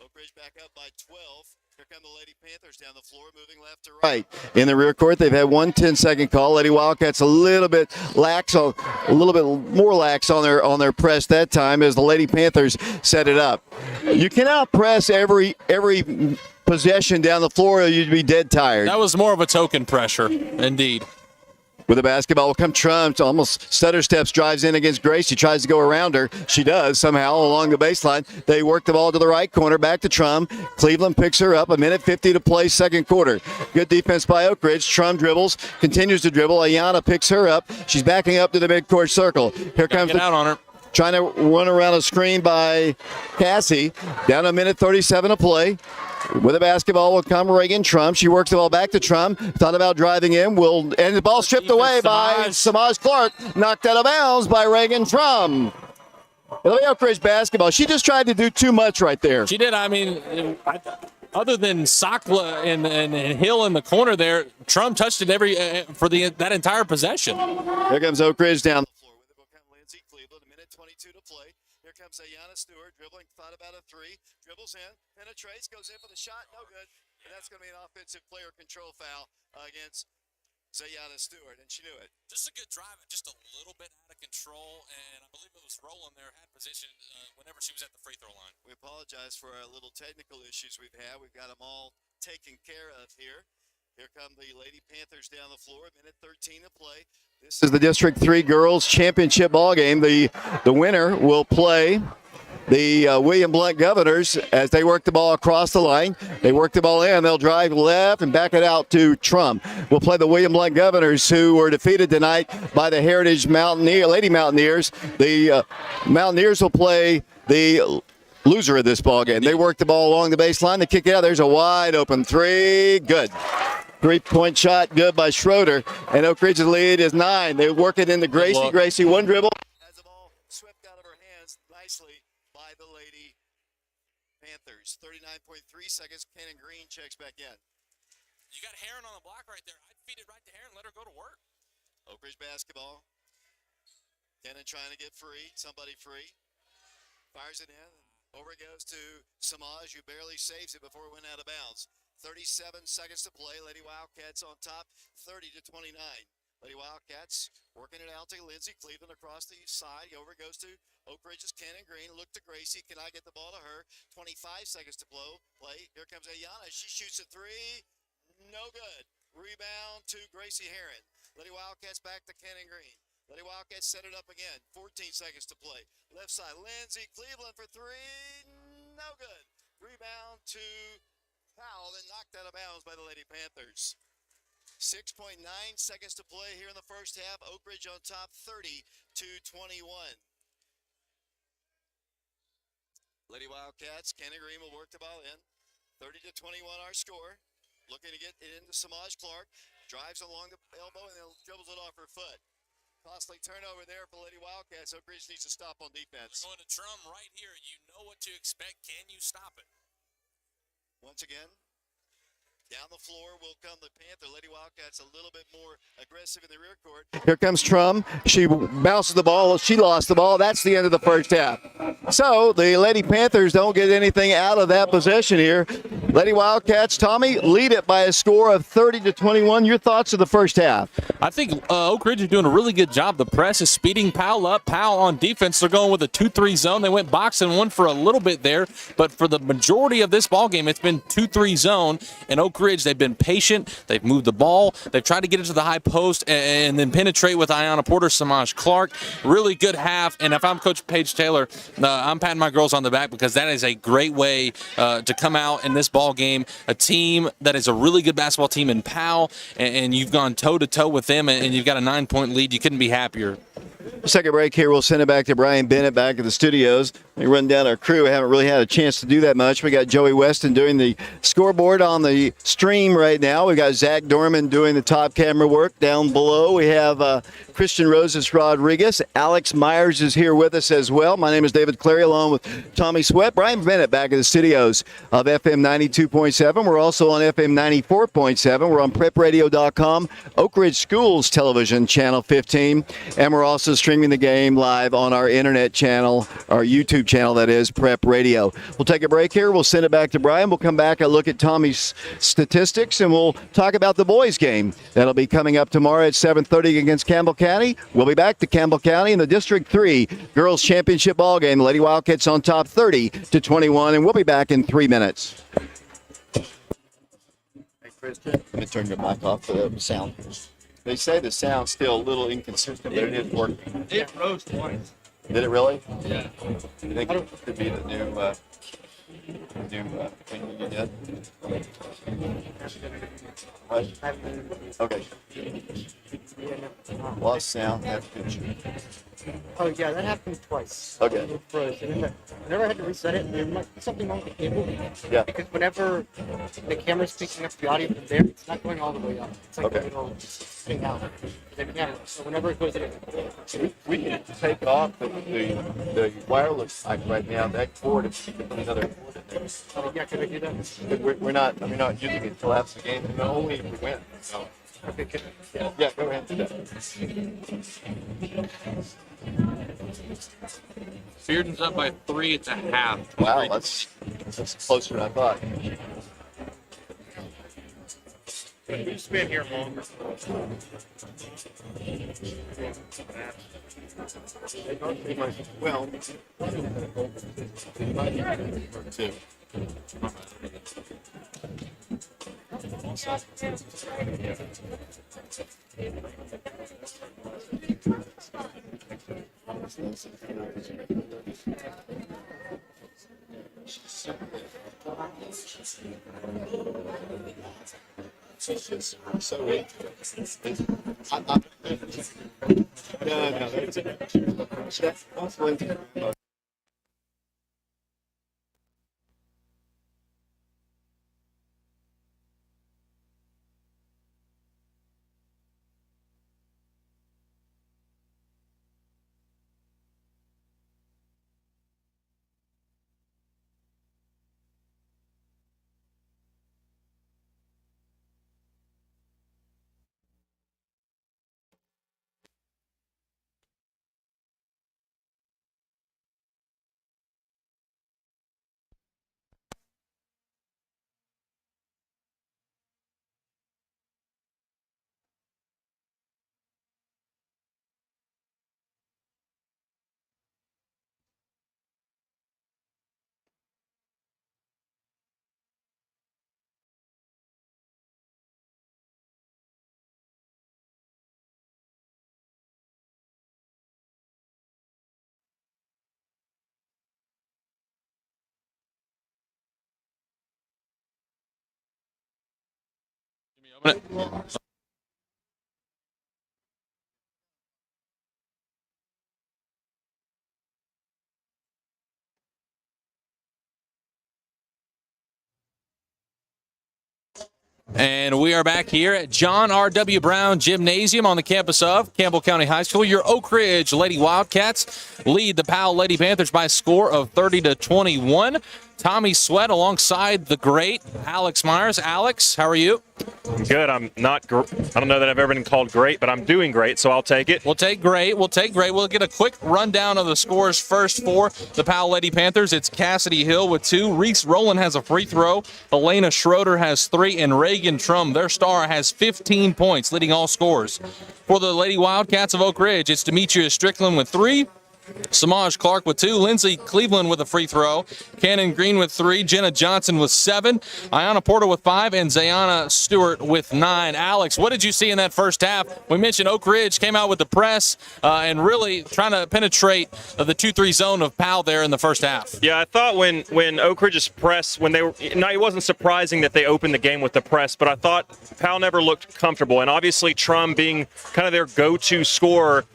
Oak Ridge back up by 12. Here come the Lady Panthers down the floor, moving left to right. In the rear court, they've had one 10-second call. Lady Wildcats a little bit more lax on their press that time as the Lady Panthers set it up. You cannot press every possession down the floor, or you'd be dead tired. That was more of a token pressure, indeed. With the basketball will come Trump, almost stutter steps, drives in against Grace. She tries to go around her. She does somehow along the baseline. They work the ball to the right corner, back to Trum. Cleveland picks her up, 1:50 to play second quarter. Good defense by Oak Ridge. Trum dribbles, continues to dribble. Ayanna picks her up. She's backing up to the midcourt circle. Here comes out on her. Trying to run around a screen by Cassie. Down 1:37 to play. With the basketball will come Reagan Trum. She works the ball back to Trum. Thought about driving in. And the ball stripped away by Samaj Clark. Knocked out of bounds by Reagan Trum. It'll be Oak Ridge basketball. She just tried to do too much right there. She did. I mean, other than Sakla and Hill in the corner there, Trum touched it for that entire possession. Here comes Oak Ridge down. Lindsay Cleveland, 1:22 to play. Here comes Ayanna Stewart, dribbling, thought about a three, dribbles in, penetrates, goes in for the shot, no good. And that's going to be an offensive player control foul against Zayana Stewart, and she knew it. Just a good drive, and just a little bit out of control, and I believe it was Roland there had position whenever she was at the free throw line. We apologize for our little technical issues we've had. We've got them all taken care of here. Here come the Lady Panthers down the floor, 1:13 to play. This is the District 3 Girls Championship ball game. The winner will play the William Blunt Governors as they work the ball across the line. They work the ball in. They'll drive left and back it out to Trum. We'll play the William Blunt Governors, who were defeated tonight by the Heritage Lady Mountaineers. The Mountaineers will play the loser of this ball game. They work the ball along the baseline. They kick it out. There's a wide open three. Good. 3-point shot, good by Schroeder. And Oak Ridge's lead is 9. They work it into Gracie. Gracie, one dribble. Has the ball swept out of her hands nicely by the Lady Panthers. 39.3 seconds. Cannon Green checks back in. You got Heron on the block right there. I'd feed it right to Heron, let her go to work. Oak Ridge basketball. Cannon trying to get free. Somebody free. Fires it in. Over it goes to Samaj, who barely saves it before it went out of bounds. 37 seconds to play. Lady Wildcats on top, 30-29. Lady Wildcats working it out to Lindsey Cleveland across the side. Over goes to Oak Ridge's Cannon Green. Look to Gracie. Can I get the ball to her? 25 seconds to play. Here comes Ayana. She shoots a three. No good. Rebound to Gracie Heron. Lady Wildcats back to Cannon Green. Lady Wildcats set it up again. 14 seconds to play. Left side. Lindsey Cleveland for three. No good. Rebound to Powell, then knocked out of bounds by the Lady Panthers. 6.9 seconds to play here in the first half. Oak Ridge on top, 30-21. Lady Wildcats, Cannon Green will work the ball in. 30-21 our score. Looking to get it into Samaj Clark. Drives along the elbow and then dribbles it off her foot. Costly turnover there for Lady Wildcats. Oak Ridge needs to stop on defense. We're going to Trum right here. You know what to expect. Can you stop it? Once again, down the floor will come the Panther. Lady Wildcats a little bit more aggressive in the rear court. Here comes Trum. She bounces the ball. She lost the ball. That's the end of the first half. So the Lady Panthers don't get anything out of that possession here. Lady Wildcats, Tommy, lead it by a score of 30-21. Your thoughts of the first half? I think Oak Ridge is doing a really good job. The press is speeding Powell up. Powell on defense, they're going with a 2-3 zone. They went boxing one for a little bit there, but for the majority of this ball game, it's been 2-3 zone. And Oak Ridge, they've been patient. They've moved the ball. They've tried to get it to the high post and then penetrate with Ayanna Porter, Samaj Clark. Really good half. And if I'm Coach Paige Taylor, I'm patting my girls on the back because that is a great way to come out in this ball game. A team that is a really good basketball team in Powell, and you've gone toe-to-toe with them, and you've got a 9-point lead. You couldn't be happier. Second break here. We'll send it back to Brian Bennett back at the studios. We run down our crew. We haven't really had a chance to do that much. We got Joey Weston doing the scoreboard on the stream right now. We got Zach Dorman doing the top camera work down below. We have Christian Roses Rodriguez. Alex Myers is here with us as well. My name is David Clary along with Tommy Sweat. Brian Bennett back at the studios of FM 92.7. We're also on FM 94.7. We're on prepradio.com, Oak Ridge Schools Television, Channel 15. And we're also streaming the game live on our internet channel, our YouTube channel, that is, Prep Radio. We'll take a break here. We'll send it back to Brian. We'll come back and look at Tommy's statistics, and we'll talk about the boys' game. That'll be coming up tomorrow at 7:30 against Campbell County. We'll be back to Campbell County in the District 3 Girls Championship ball game. The Lady Wildcats on top 30-21, and we'll be back in 3 minutes. Hey, Christian, let me turn your mic off for the sound. They say the sound's still a little inconsistent, but it is working. It rose twice. Did it really? Yeah. Do you think it could be the new thing you did? What? Okay. Lost sound. That's good. Oh yeah, that happened twice. Okay. It froze. Whenever I had to reset it, there might be something wrong with the cable. Yeah. Because whenever the camera's picking up the audio from there, it's not going all the way up. It's like Okay. a little thing out. The camera. So whenever it goes in, We can take off the wireless mic right now. That cord, if you can put another cord in there. yeah, can I do that? We're not using it till after the game, and only if we win. So. Okay, can Yeah, go ahead and do that. Bearden's up by 3 at the half. Wow, that's closer than I thought. we just been here longer? Well, two. And we are back here at John R.W. Brown Gymnasium on the campus of Campbell County High School. Your Oak Ridge Lady Wildcats lead the Powell Lady Panthers by a score of 30-21. Tommy Sweat alongside the great Alex Myers. Alex, how are you? Good. I'm not. I don't know that I've ever been called great, but I'm doing great, so I'll take it. We'll take great. We'll get a quick rundown of the scores first for the Powell Lady Panthers. It's Cassidy Hill with 2. Reese Rowland has a free throw. Elena Schroeder has 3. And Reagan Trum, their star, has 15 points, leading all scores. For the Lady Wildcats of Oak Ridge, it's Demetria Strickland with 3. Samaj Clark with 2, Lindsay Cleveland with a free throw, Cannon Green with 3, Jenna Johnson with 7, Ayanna Porter with 5, and Zayana Stewart with 9. Alex, what did you see in that first half? We mentioned Oak Ridge came out with the press and really trying to penetrate the 2-3 zone of Powell there in the first half. Yeah, I thought when Oak Ridge's press, it wasn't surprising that they opened the game with the press, but I thought Powell never looked comfortable, and obviously Trum being kind of their go-to scorer,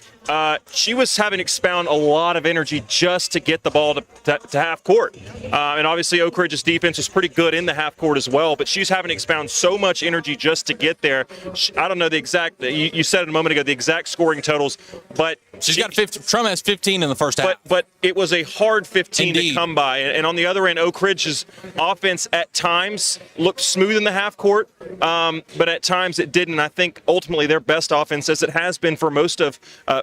she was having to expound a lot of energy just to get the ball to half court. And obviously Oak Ridge's defense was pretty good in the half court as well, but she's having to expound so much energy just to get there. I don't know the exact, you said it a moment ago, the exact scoring totals, but she's got 15, Trum has 15 in the first half. But it was a hard 15 Indeed. to come by. And on the other end, Oak Ridge's offense at times looked smooth in the half court, but at times it didn't. I think ultimately their best offense, as it has been for most of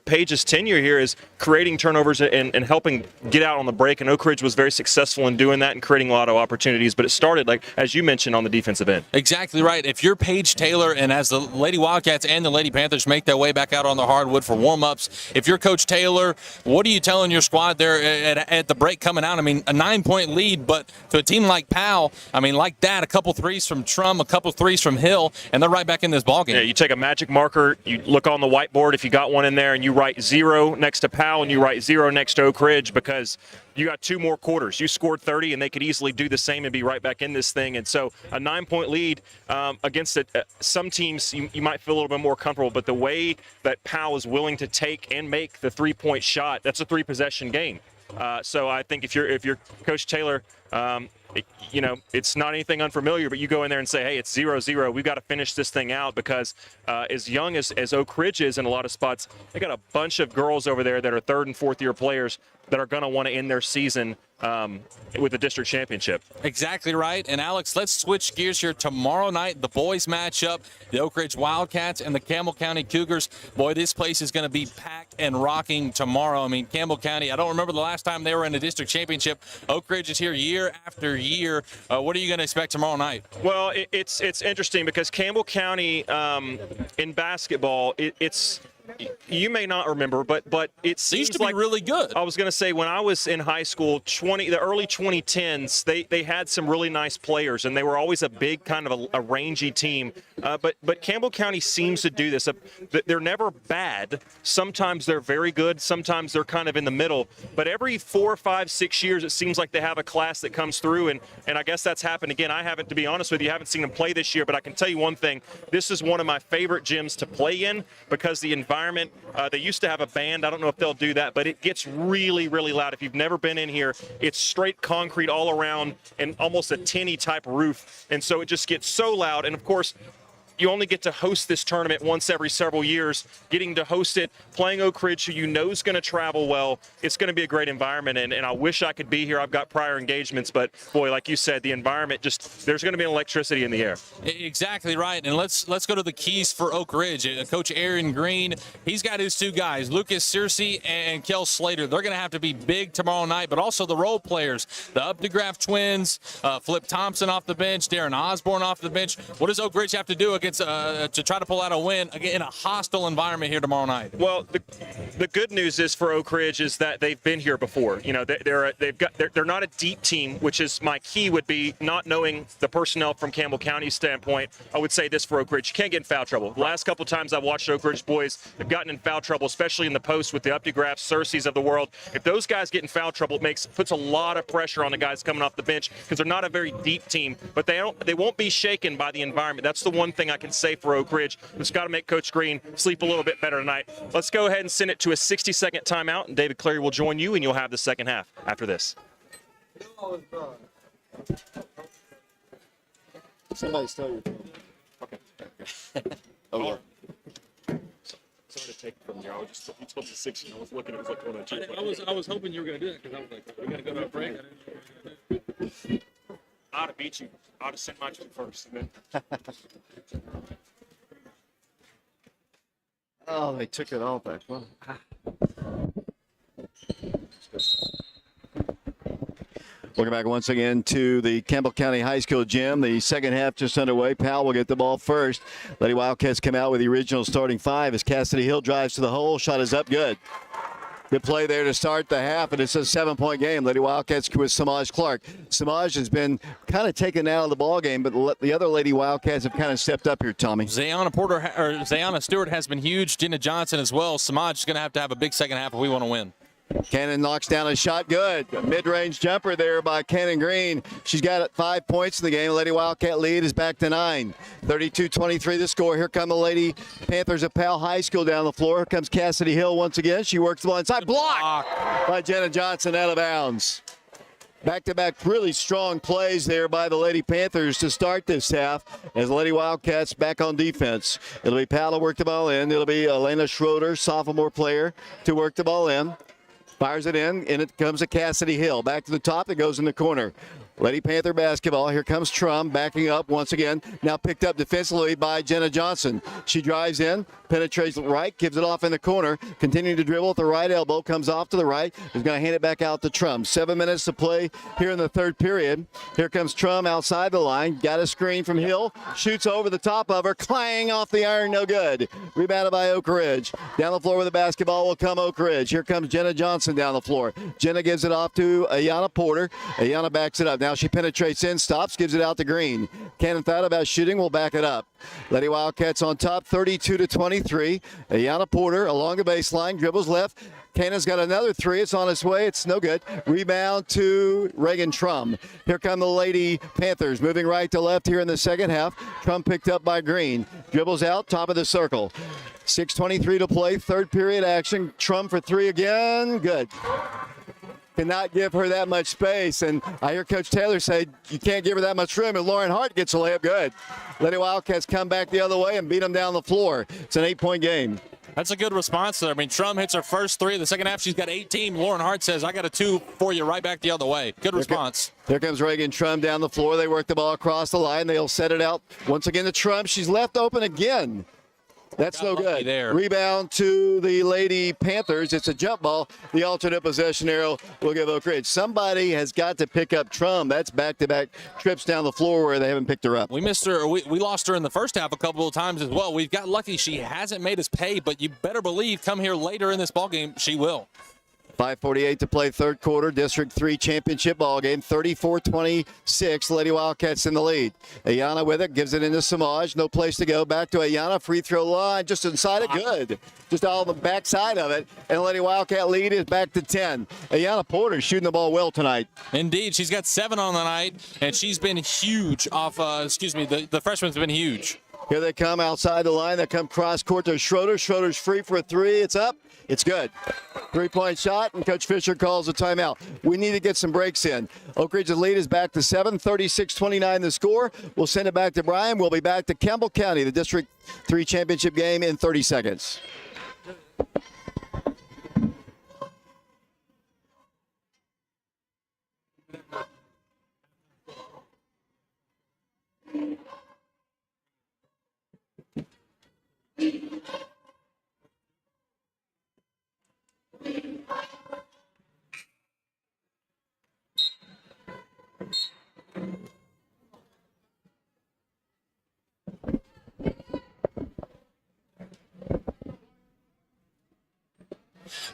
Paige's tenure here, is creating turnovers and helping get out on the break. And Oak Ridge was very successful in doing that and creating a lot of opportunities. But it started, like as you mentioned, on the defensive end. Exactly right. If you're Paige Taylor, and as the Lady Wildcats and the Lady Panthers make their way back out on the hardwood for warm-ups, if you're Coach Taylor, what are you telling your squad there at the break coming out? I mean, a 9-point lead, but to a team like Powell, I mean, like that, a couple threes from Trum, a couple threes from Hill, and they're right back in this ballgame. Yeah, you take a magic marker, you look on the whiteboard if you got one in there, and you write 0 next to Powell and you write 0 next to Oak Ridge, because you got 2 more quarters. You scored 30, and they could easily do the same and be right back in this thing. And so a 9-point lead against some teams, you might feel a little bit more comfortable. But the way that Powell is willing to take and make the 3-point shot, that's a 3-possession game. So I think if you're Coach Taylor, it's not anything unfamiliar, but you go in there and say, hey, it's 0-0. We've got to finish this thing out, because as young as Oak Ridge is in a lot of spots, they got a bunch of girls over there that are 3rd and 4th year players that are going to want to end their season with the district championship. Exactly right. And Alex, let's switch gears here. Tomorrow night, the boys matchup, the Oak Ridge Wildcats and the Campbell County Cougars. Boy, this place is going to be packed and rocking tomorrow. I mean, Campbell County, I don't remember the last time they were in a district championship. Oak Ridge is here year after year. What are you going to expect tomorrow night? Well, it's interesting because Campbell County in basketball, You may not remember, but it They seems used to be like really good. I was going to say when I was in high school, the early 2010s, they had some really nice players, and they were always a big kind of a rangy team. But Campbell County seems to do this. They're never bad. Sometimes they're very good. Sometimes they're kind of in the middle. But every 4, 5, 6 years, it seems like they have a class that comes through, and I guess that's happened again. I haven't, to be honest with you, haven't seen them play this year, but I can tell you one thing. This is one of my favorite gyms to play in because the environment, they used to have a band. I don't know if they'll do that, but it gets really, really loud. If you've never been in here, it's straight concrete all around and almost a tinny type roof. And so it just gets so loud. And of course, you only get to host this tournament once every several years. Getting to host it, playing Oak Ridge, who you know is going to travel well, it's going to be a great environment. And I wish I could be here. I've got prior engagements, but boy, like you said, the environment there's going to be an electricity in the air. Exactly right. And let's go to the keys for Oak Ridge. Coach Aaron Green, he's got his two guys, Lucas Searcy and Kel Slater. They're going to have to be big tomorrow night, but also the role players, the Updegraff twins, Flip Thompson off the bench, Darren Osborne off the bench. What does Oak Ridge have to do against to try to pull out a win in a hostile environment here tomorrow night? Well, the good news is for Oak Ridge is that they've been here before. You know, they're not a deep team, which is my key would be not knowing the personnel from Campbell County's standpoint. I would say this for Oak Ridge: you can't get in foul trouble. The last couple times I've watched Oak Ridge boys have gotten in foul trouble, especially in the post with the Updegraffs, Cersei's of the world. If those guys get in foul trouble, it puts a lot of pressure on the guys coming off the bench because they're not a very deep team, but they won't be shaken by the environment. That's the one thing I can say for Oak Ridge. It's got to make Coach Green sleep a little bit better tonight. Let's go ahead and send it to a 60-second timeout, and David Clary will join you, and you'll have the second half after this. Somebody stole your phone. Okay. Okay. Sorry to take it from you. You told me 60. I was looking at it like one of two. I was hoping you were going to do that because I was like, we're going to go to a break. I'd have beat you. I'd have sent my tweet first. And then Oh, they took it all back. Well, welcome back once again to the Campbell County High School gym. The second half just underway. Powell will get the ball first. Lady Wildcats come out with the original starting five as Cassidy Hill drives to the hole. Shot is up good. Good play there to start the half, and it's a 7-point game. Lady Wildcats with Samaj Clark. Samaj has been kind of taken out of the ball game, but the other Lady Wildcats have kind of stepped up here, Tommy. Zayana Stewart has been huge. Jenna Johnson as well. Samaj is going to have a big second half if we want to win. Cannon knocks down a shot. Good. A mid-range jumper there by Cannon Green. She's got 5 points in the game. Lady Wildcat lead is back to 9. 32-23 the score. Here come the Lady Panthers of Powell High School down the floor. Here comes Cassidy Hill once again. She works the ball inside. Block by Jenna Johnson, out of bounds. Back-to-back really strong plays there by the Lady Panthers to start this half as the Lady Wildcats back on defense. It'll be Powell to work the ball in. It'll be Elena Schroeder, sophomore player, to work the ball in. Fires it in, and it comes to Cassidy Hill. Back to the top, it goes in the corner. Lady Panther basketball. Here comes Trum backing up once again. Now picked up defensively by Jenna Johnson. She drives in, penetrates right, gives it off in the corner. Continuing to dribble at the right elbow. Comes off to the right. Is going to hand it back out to Trum. 7 minutes to play here in the third period. Here comes Trum outside the line. Got a screen from Hill. Shoots over the top of her. Clang off the iron. No good. Rebounded by Oak Ridge. Down the floor with the basketball will come Oak Ridge. Here comes Jenna Johnson down the floor. Jenna gives it off to Ayana Porter. Ayana backs it up. Now she penetrates in, stops, gives it out to Green. Cannon thought about shooting, will back it up. Lady Wildcats on top, 32-23. Ayana Porter along the baseline, dribbles left. Cannon's got another three. It's on its way. It's no good. Rebound to Reagan Trum. Here come the Lady Panthers, moving right to left here in the second half. Trum picked up by Green. Dribbles out, top of the circle. 6:23 to play, third period action. Trum for three again. Good. Cannot give her that much space. And I hear Coach Taylor say you can't give her that much room, and Lauren Hart gets a layup. Good. Lady Wildcats come back the other way and beat them down the floor. It's an 8-point game. That's a good response there. I mean, Trum hits her first three. The second half, she's got 18. Lauren Hart says, I got a 2 for you right back the other way. Good response. Here comes Reagan Trum down the floor. They work the ball across the line. They'll set it out once again to Trum. She's left open again. That's Got no lucky good. there. Rebound to the Lady Panthers. It's a jump ball. The alternate possession arrow will give Oak Ridge. Somebody has got to pick up Trum. That's back-to-back trips down the floor where they haven't picked her up. We missed her. Or we lost her in the first half a couple of times as well. We've got lucky she hasn't made us pay, but you better believe come here later in this ball game, she will. 5:48 to play, third quarter. District 3 championship ball game. 34-26. Lady Wildcats in the lead. Ayana with it, gives it into Samaj. No place to go. Back to Ayana. Free throw line, just inside it. Good. Just all the backside of it. And Lady Wildcat lead is back to 10. Ayana Porter shooting the ball well tonight. Indeed, she's got 7 on the night, and she's been huge off. The freshman's been huge. Here they come outside the line. They come cross court to Schroeder. Schroeder's free for a 3. It's up. It's good. 3-point shot, and Coach Fisher calls a timeout. We need to get some breaks in. Oak Ridge's lead is back to 7, 36-29 the score. We'll send it back to Brian. We'll be back to Campbell County, the District 3 championship game in 30 seconds.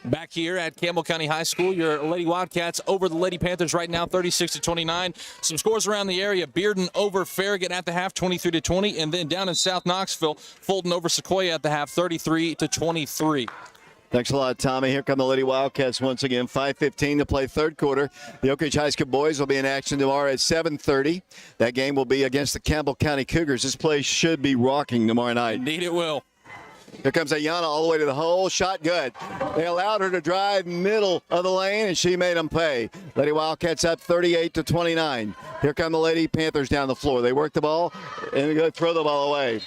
Back here at Campbell County High School, your Lady Wildcats over the Lady Panthers right now, 36-29. Some scores around the area: Bearden over Farragut at the half, 23-20, and then down in South Knoxville, Fulton over Sequoia at the half, 33-23. Thanks a lot, Tommy. Here come the Lady Wildcats once again. 5:15 to play third quarter. The Oak Ridge High School boys will be in action tomorrow at 7:30. That game will be against the Campbell County Cougars. This place should be rocking tomorrow night. Indeed it will. Here comes Ayana all the way to the hole. Shot good. They allowed her to drive middle of the lane, and she made them pay. Lady Wildcats up 38-29. Here come the Lady Panthers down the floor. They work the ball, and they go throw the ball away.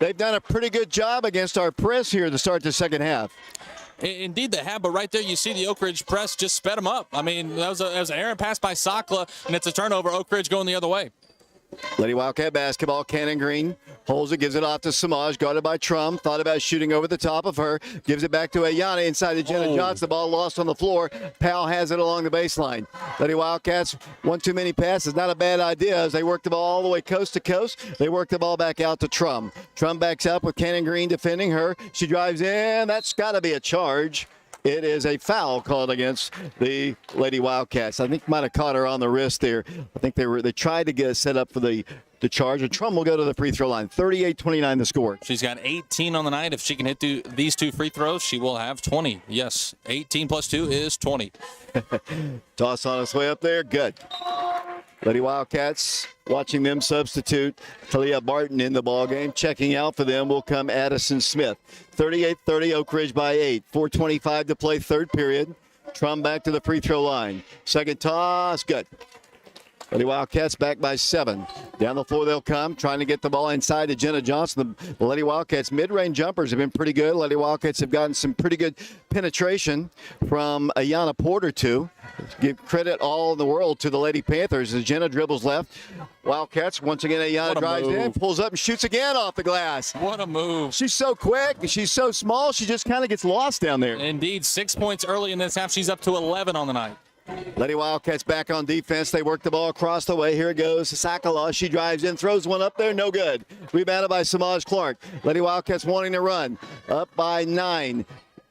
They've done a pretty good job against our press here to start the second half. Indeed they have, but right there you see the Oak Ridge press just sped them up. I mean, that was an errant pass by Sakla, and it's a turnover. Oak Ridge going the other way. Lady Wildcat basketball. Cannon Green holds it, gives it off to Samaj, guarded by Trum. Thought about shooting over the top of her. Gives it back to Ayana inside to Jenna Johnson. The ball lost on the floor. Powell has it along the baseline. Lady Wildcats, one too many passes. Not a bad idea as they work the ball all the way coast to coast. They work the ball back out to Trum. Trum backs up with Cannon Green defending her. She drives in. That's got to be a charge. It is a foul called against the Lady Wildcats. I think might have caught her on the wrist there. I think they tried to get it set up for the charge. And Trum will go to the free throw line. 38-29 the score. She's got 18 on the night. If she can hit these 2 free throws, she will have 20. Yes, 18 plus 2 is 20. Toss on its way up there. Good. Lady Wildcats watching them substitute. Talia Barton in the ballgame. Checking out for them will come Addison Smith. 38-30, Oak Ridge by 8. 4:25 to play, third period. Trum back to the free throw line. Second toss, good. Lady Wildcats back by 7. Down the floor they'll come, trying to get the ball inside to Jenna Johnson. The Lady Wildcats mid-range jumpers have been pretty good. Lady Wildcats have gotten some pretty good penetration from Ayana Porter too. Give credit all in the world to the Lady Panthers as Jenna dribbles left. Wildcats, once again, Ayana drives in, pulls up and shoots again off the glass. What a move. She's so quick and she's so small, she just kind of gets lost down there. Indeed, 6 points early in this half. She's up to 11 on the night. Lady Wildcats back on defense. They work the ball across the way. Here it goes. Sakala. She drives in, throws one up there. No good. Rebounded by Samaj Clark. Lady Wildcats wanting to run. Up by 9.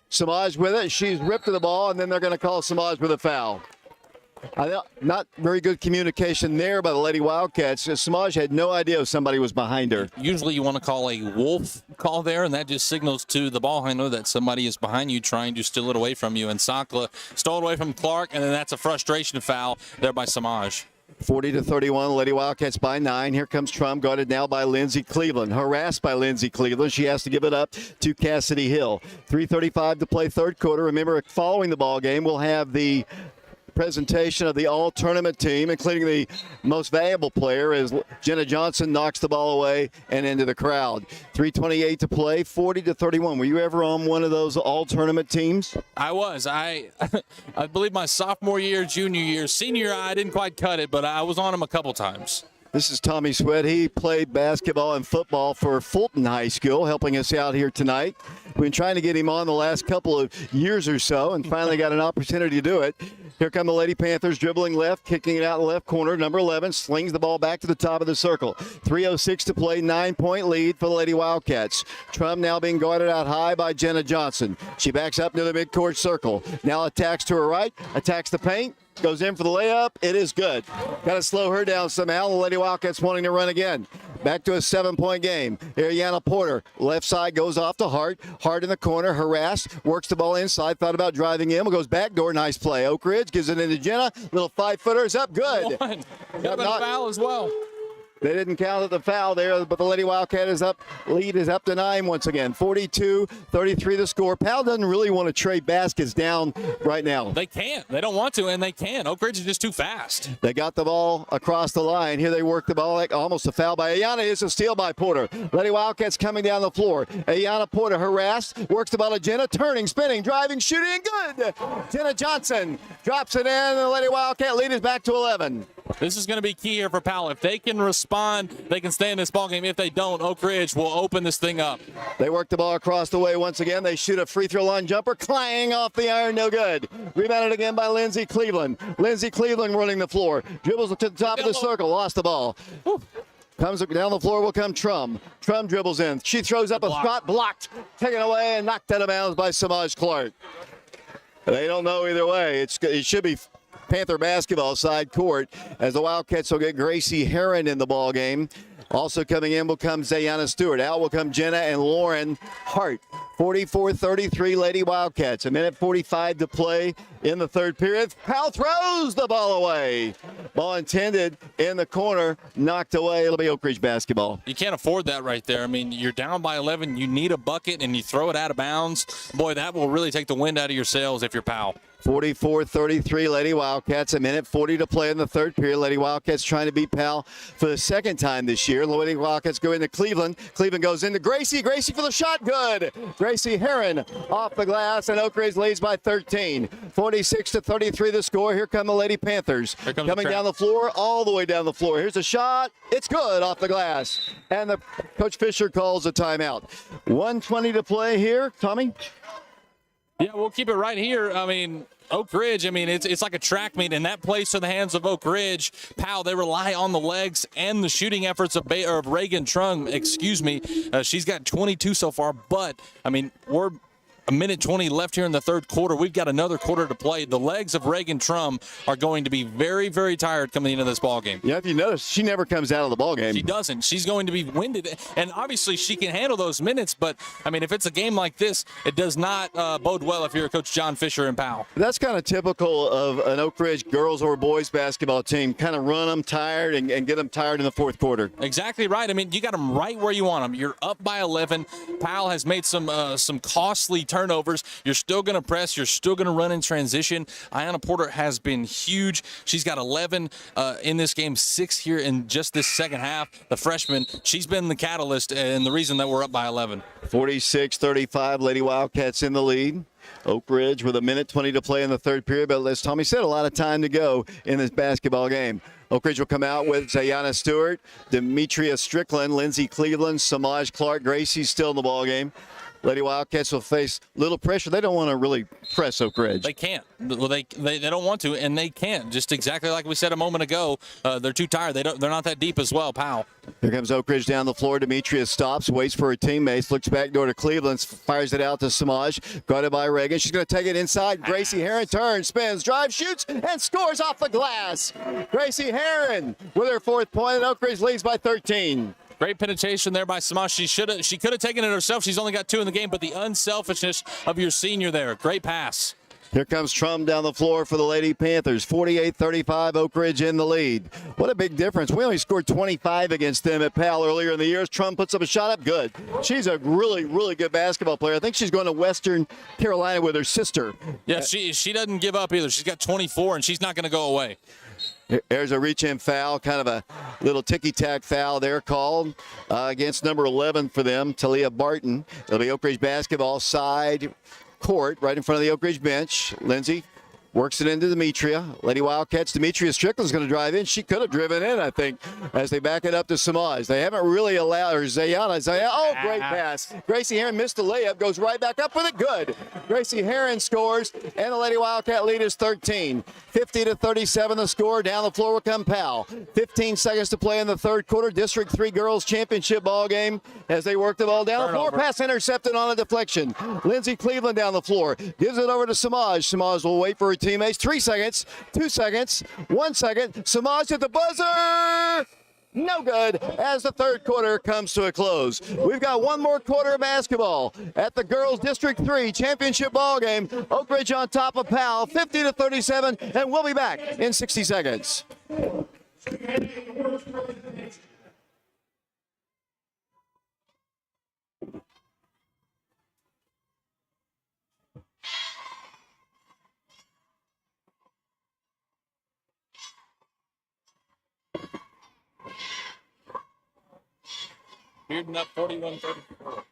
Samaj with it. She's ripped to the ball, and then they're going to call Samaj with a foul. Not very good communication there by the Lady Wildcats. Samaj had no idea if somebody was behind her. Usually you want to call a wolf call there, and that just signals to the ball handler that somebody is behind you trying to steal it away from you. And Sakla stole it away from Clark, and then that's a frustration foul there by Samaj. 40-31, Lady Wildcats by 9. Here comes Trum, guarded now by Lindsey Cleveland. Harassed by Lindsey Cleveland. She has to give it up to Cassidy Hill. 3:35 to play third quarter. Remember, following the ball game, we'll have the presentation of the all-tournament team, including the most valuable player as Jenna Johnson knocks the ball away and into the crowd. 3:28 to play, 40-31. Were you ever on one of those all-tournament teams? I was. I believe my sophomore year, junior year, senior year, I didn't quite cut it, but I was on them a couple times. This is Tommy Sweat. He played basketball and football for Fulton High School, helping us out here tonight. We've been trying to get him on the last couple of years or so and finally got an opportunity to do it. Here come the Lady Panthers, dribbling left, kicking it out in the left corner. Number 11 slings the ball back to the top of the circle. 3:06 to play, 9-point lead for the Lady Wildcats. Trum now being guarded out high by Jenna Johnson. She backs up near the midcourt circle. Now attacks to her right, attacks the paint. Goes in for the layup. It is good. Got to slow her down somehow. The Lady Wildcats wanting to run again. Back to a 7-point game. Ariana Porter, left side, goes off to Hart. Hart in the corner, harassed, works the ball inside, thought about driving in, goes back door, nice play. Oak Ridge gives it into Jenna. Little 5-footer's up, good. Got a foul as well. They didn't count at the foul there, but the Lady Wildcat is up. Lead is up to 9 once again. 42-33 the score. Powell doesn't really want to trade baskets down right now. They can't. They don't want to, and they can. Oak Ridge is just too fast. They got the ball across the line. Here they work the ball, like almost a foul by Ayana. It's a steal by Porter. Lady Wildcats coming down the floor. Ayana Porter harassed, works the ball to Jenna, turning, spinning, driving, shooting, good. Jenna Johnson drops it in, and the Lady Wildcat lead is back to 11. This is going to be key here for Powell. If they can respond, they can stay in this ballgame. If they don't, Oak Ridge will open this thing up. They work the ball across the way once again. They shoot a free throw line jumper, clang off the iron, no good. Rebounded again by Lindsey Cleveland. Lindsey Cleveland running the floor. Dribbles to the top of the circle, lost the ball. Comes down the floor will come Trum. Trum dribbles in. She throws up a shot, blocked, taken away, and knocked out of bounds by Samaj Clark. They don't know either way. It should be Panther basketball side court as the Wildcats will get Gracie Herron in the ball game. Also coming in will come Zayana Stewart. Out will come Jenna and Lauren Hart. 44-33 Lady Wildcats. 1:45 to play in the third period. Powell throws the ball away. Ball intended in the corner, knocked away. It'll be Oak Ridge basketball. You can't afford that right there. I mean, you're down by 11. You need a bucket, and you throw it out of bounds. Boy, that will really take the wind out of your sails if you're Powell. 44-33 Lady Wildcats. 1:40 to play in the third period. Lady Wildcats trying to beat Powell for the second time this year. The Lady Wildcats go into Cleveland. Cleveland goes into Gracie. Gracie for the shot. Good. Gracie Herron off the glass, and Oak Ridge leads by 13. 46-33 the score. Here come the Lady Panthers. Coming down the floor, all the way down the floor. Here's a shot. It's good off the glass. And Coach Fisher calls a timeout. 1:20 to play here. Tommy? Yeah, we'll keep it right here. I mean, Oak Ridge, I mean, it's like a track meet, and that plays to the hands of Oak Ridge. Powell, they rely on the legs and the shooting efforts of Reagan Trung, she's got 22 so far, but, I mean, we're a minute 20 left here in the third quarter. We've got another quarter to play. The legs of Reagan Trum are going to be very, very tired coming into this ball game. Yeah, if you notice, she never comes out of the ball game. She doesn't. She's going to be winded, and obviously she can handle those minutes, but, I mean, if it's a game like this, it does not bode well if you're Coach John Fisher and Powell. That's kind of typical of an Oak Ridge girls or boys basketball team. Kind of run them tired and get them tired in the fourth quarter. Exactly right. I mean, you got them right where you want them. You're up by 11. Powell has made some costly turnovers. You're still going to press. You're still going to run in transition. Ayana Porter has been huge. She's got 11 in this game, 6 here in just this second half. The freshman, she's been the catalyst and the reason that we're up by 11. 46-35, Lady Wildcats in the lead. Oak Ridge with 1:20 to play in the third period, but as Tommy said, a lot of time to go in this basketball game. Oak Ridge will come out with Zayana Stewart, Demetria Strickland, Lindsey Cleveland, Samaj Clark. Gracie's still in the ball game. Lady Wildcats will face little pressure. They don't want to really press Oak Ridge. They can't. Well, they don't want to, and they can't. Just exactly like we said a moment ago. They're too tired. They're not that deep as well. Powell. Here comes Oak Ridge down the floor. Demetria stops, waits for her teammates, looks back door to Cleveland, fires it out to Samaj, guarded by Reagan. She's going to take it inside. Gracie Herron turns, spins, drives, shoots, and scores off the glass. Gracie Herron with her fourth point, and Oak Ridge leads by 13. Great penetration there by Samaj. She could have taken it herself. She's only got 2 in the game, but the unselfishness of your senior there. Great pass. Here comes Trum down the floor for the Lady Panthers. 48-35, Oak Ridge in the lead. What a big difference. We only scored 25 against them at Powell earlier in the year. Trum puts up a shot up good. She's a really, really good basketball player. I think she's going to Western Carolina with her sister. Yeah, she doesn't give up either. She's got 24, and she's not going to go away. There's a reach-in foul, kind of a little ticky-tack foul there called against number 11 for them, Talia Barton. It'll be Oak Ridge basketball side court right in front of the Oak Ridge bench. Lindsay Works it into Demetria. Lady Wildcats. Demetria Strickland's going to drive in. She could have driven in, I think, as they back it up to Samaj. They haven't really allowed her. Zayana. Oh, great pass. Gracie Heron missed the layup. Goes right back up with it. Good. Gracie Heron scores, and the Lady Wildcat lead is 13. 50-37 the score. Down the floor will come Powell. 15 seconds to play in the third quarter. District 3 girls championship ball game as they work the ball down the floor. Pass intercepted on a deflection. Lindsey Cleveland down the floor. Gives it over to Samaj. Samaj will wait for her teammates. 3 seconds, 2 seconds, 1 second. Samaj at the buzzer. No good as the third quarter comes to a close. We've got one more quarter of basketball at the girls District 3 championship ball game. Oak Ridge on top of Powell, 50-37, and we'll be back in 60 seconds. Bearden up 41-34.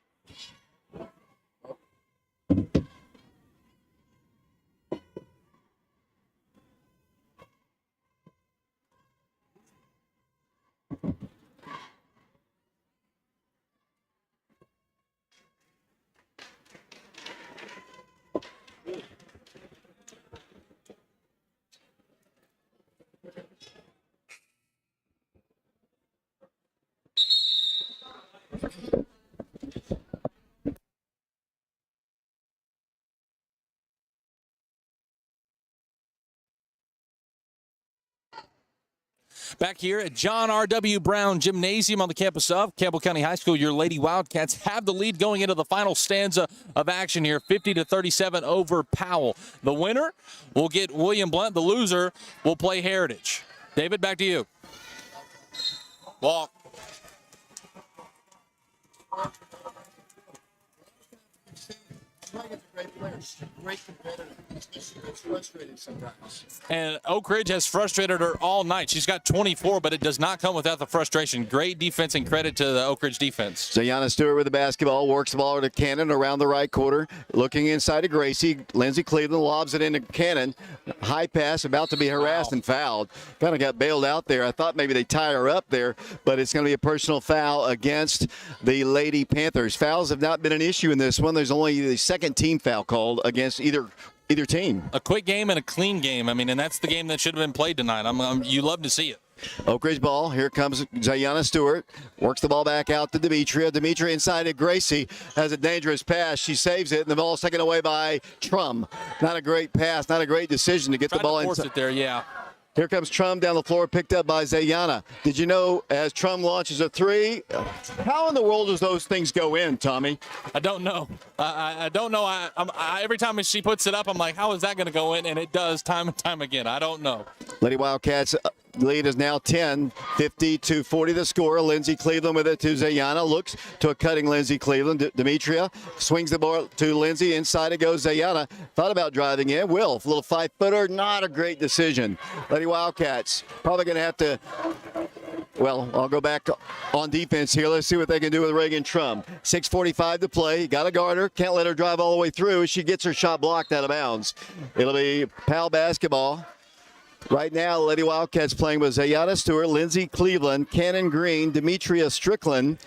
Back here at John R.W. Brown Gymnasium on the campus of Campbell County High School, your Lady Wildcats have the lead going into the final stanza of action here, 50-37 over Powell. The winner will get William Blunt. The loser will play Heritage. David, back to you. Walk. Great competitor. Gets frustrated sometimes. And Oak Ridge has frustrated her all night. She's got 24, but it does not come without the frustration. Great defense and credit to the Oak Ridge defense. Zayana Stewart with the basketball, works the ball over to Cannon around the right quarter, looking inside to Gracie. Lindsey Cleveland lobs it into Cannon. High pass, about to be harassed and fouled. Kind of got bailed out there. I thought maybe they tie her up there, but it's going to be a personal foul against the Lady Panthers. Fouls have not been an issue in this one. There's only the second team foul called against either team. A quick game and a clean game. I mean, and that's the game that should have been played tonight. You love to see it. Oak Ridge ball. Here comes Zayana Stewart. Works the ball back out to Demetria. Demetria inside to Gracie. Has a dangerous pass. She saves it, and the ball is taken away by Trum. Not a great pass. Not a great decision to get the ball inside. Force it there, yeah. Here comes Trum down the floor, picked up by Zayana. Did you know as Trum launches a three, how in the world does those things go in, Tommy? I don't know. I don't know. Every time she puts it up, I'm like, how is that going to go in? And it does time and time again. I don't know. Lady Wildcats lead is now 10, 50-40 the score. Lindsey Cleveland with it to Zayana. Looks to a cutting Lindsey Cleveland. Demetria swings the ball to Lindsey. Inside it goes Zayana. Thought about driving in. Will, a little 5-footer. Not a great decision. Lady Wildcats probably going to have to, well, I'll go back on defense here. Let's see what they can do with Reagan Trum. 6:45 to play. Got to guard her. Can't let her drive all the way through. She gets her shot blocked out of bounds. It'll be Powell basketball. Right now, Lady Wildcats playing with Zayana Stewart, Lindsey Cleveland, Cannon Green, Demetria Strickland,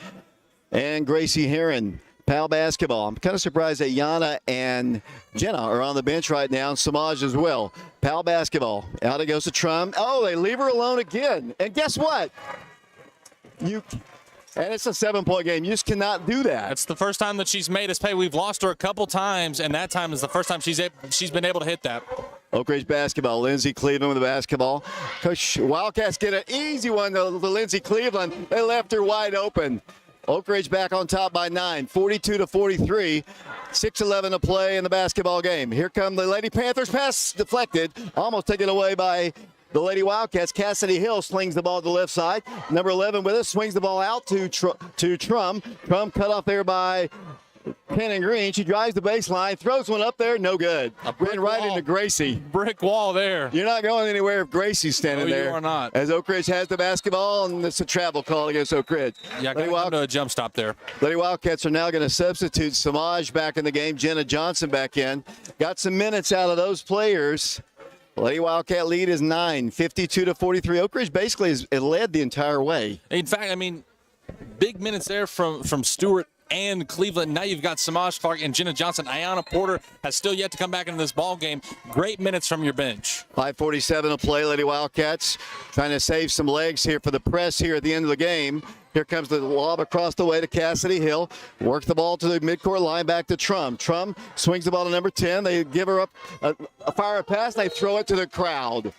and Gracie Heron. Powell basketball. I'm kind of surprised that Yana and Jenna are on the bench right now, and Samaj as well. Powell basketball. Out it goes to Trum. Oh, they leave her alone again. And guess what? And it's a 7-point game. You just cannot do that. It's the first time that she's made us pay. We've lost her a couple times, and that time is the first time she's been able to hit that. Oak Ridge basketball. Lindsey Cleveland with the basketball. Coach Wildcats get an easy one to Lindsey Cleveland. They left her wide open. Oak Ridge back on top by 9, 42-43. 6:11 to play in the basketball game. Here come the Lady Panthers. Pass deflected. Almost taken away by the Lady Wildcats. Cassidy Hill slings the ball to the left side. Number 11 with us, swings the ball out to Trum. Trum cut off there by Cannon Green. She drives the baseline, throws one up there, no good. Ran right into Gracie. Brick wall there. You're not going anywhere if Gracie's standing there. No, you are not. As Oak Ridge has the basketball, and it's a travel call against Oak Ridge. Yeah, got to a jump stop there. Lady Wildcats are now going to substitute Samaj back in the game. Jenna Johnson back in. Got some minutes out of those players. Lady Wildcat lead is 9, 52-43. Oak Ridge basically has led the entire way. In fact, I mean, big minutes there from Stewart and Cleveland. Now you've got Samaj Clark and Jenna Johnson. Ayanna Porter has still yet to come back into this ball game. Great minutes from your bench. 5:47 to play. Lady Wildcats trying to save some legs here for the press here at the end of the game. Here comes the lob across the way to Cassidy Hill. Work the ball to the midcourt line, back to Trum. Trum swings the ball to number 10. They give her up a fire pass. They throw it to the crowd.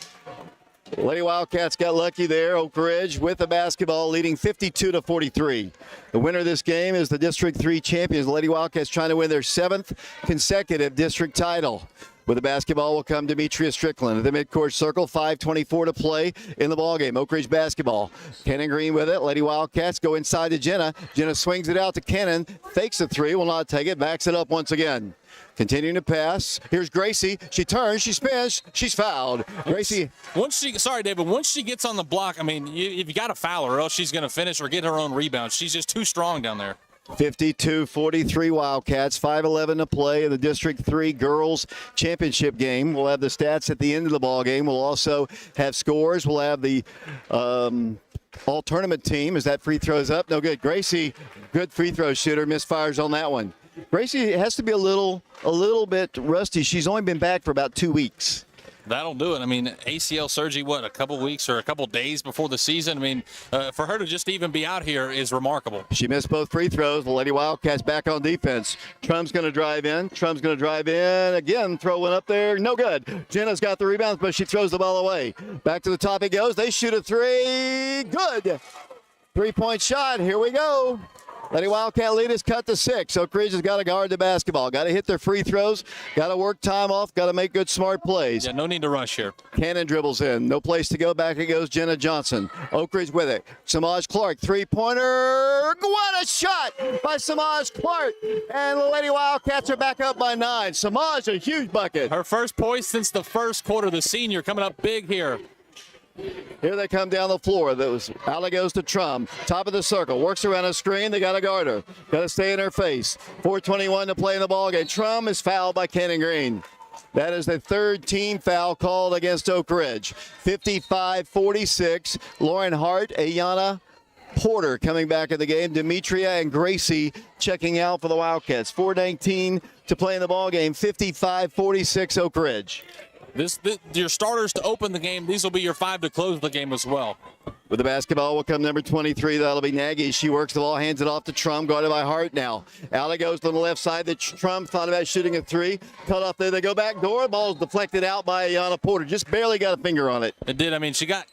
Lady Wildcats got lucky there. Oak Ridge with the basketball, leading 52-43. The winner of this game is the District 3 champions. The Lady Wildcats trying to win their 7th consecutive district title. With the basketball will come Demetria Strickland at the midcourt circle. 5:24 to play in the ballgame. Oak Ridge basketball. Cannon Green with it. Lady Wildcats go inside to Jenna. Jenna swings it out to Cannon. Fakes a three. Will not take it. Backs it up once again. Continuing to pass. Here's Gracie. She turns. She spins. She's fouled. Gracie. Once she gets on the block, I mean, you've got to foul her or else she's going to finish or get her own rebound. She's just too strong down there. 52-43 Wildcats, 5:11 to play in the District 3 Girls Championship game. We'll have the stats at the end of the ball game. We'll also have scores. We'll have the all-tournament team as that free throw's up. No good. Gracie, good free throw shooter, misfires on that one. Gracie has to be a little bit rusty. She's only been back for about 2 weeks. That'll do it. I mean, ACL surgery, a couple weeks or a couple days before the season? I mean, for her to just even be out here is remarkable. She missed both free throws. The Lady Wildcats back on defense. Trum's going to drive in. Again, throw one up there. No good. Jenna's got the rebounds, but she throws the ball away. Back to the top it goes. They shoot a three. Good. Three-point shot. Here we go. Lady Wildcat lead is cut to 6. Oak Ridge has got to guard the basketball. Got to hit their free throws. Got to work time off. Got to make good, smart plays. Yeah, no need to rush here. Cannon dribbles in. No place to go. Back it goes Jenna Johnson. Oak Ridge with it. Samaj Clark, three-pointer. What a shot by Samaj Clark. And the Lady Wildcats are back up by 9. Samaj, a huge bucket. Her first points since the first quarter. The senior coming up big here. Here they come down the floor. Out goes to Trum. Top of the circle. Works around a screen. They got to guard her. Got to stay in her face. 4:21 to play in the ballgame. Trum is fouled by Cannon Green. That is the third team foul called against Oak Ridge. 55-46. Lauren Hart, Ayanna Porter coming back in the game. Demetria and Gracie checking out for the Wildcats. 4:19 to play in the ballgame. 55-46 Oak Ridge. Your starters to open the game. These will be your 5 to close the game as well. With the basketball will come number 23. That'll be Nagy. She works the ball, hands it off to Trum, guarded by Hart now. Allie goes to the left side. The Trum thought about shooting a three. Cut off there. They go back door. Ball's deflected out by Ayanna Porter. Just barely got a finger on it. It did. I mean, she kind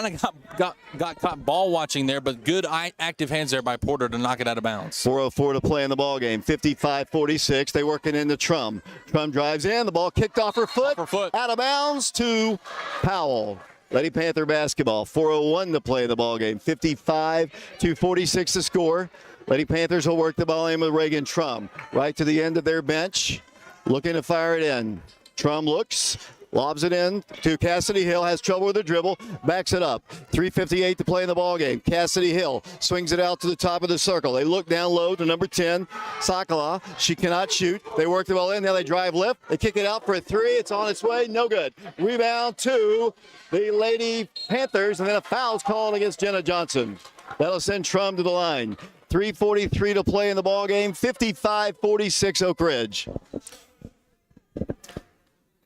of got caught ball watching there, but good active hands there by Porter to knock it out of bounds. 4:04 to play in the ball game. 55-46. They working into Trum. Trum drives in. The ball kicked off her foot. Out of bounds to Powell. Lady Panther basketball. 4:01 to play in the ball game. 55-46 to score. Lady Panthers will work the ball in with Reagan Trum. Right to the end of their bench. Looking to fire it in. Trum looks. Lobs it in to Cassidy Hill. Has trouble with the dribble. Backs it up. 3:58 to play in the ballgame. Cassidy Hill swings it out to the top of the circle. They look down low to number 10, Sakala. She cannot shoot. They work the ball in. Now they drive left. They kick it out for a three. It's on its way. No good. Rebound to the Lady Panthers. And then a foul's called against Jenna Johnson. That'll send Trum to the line. 3:43 to play in the ballgame. 55-46 Oak Ridge.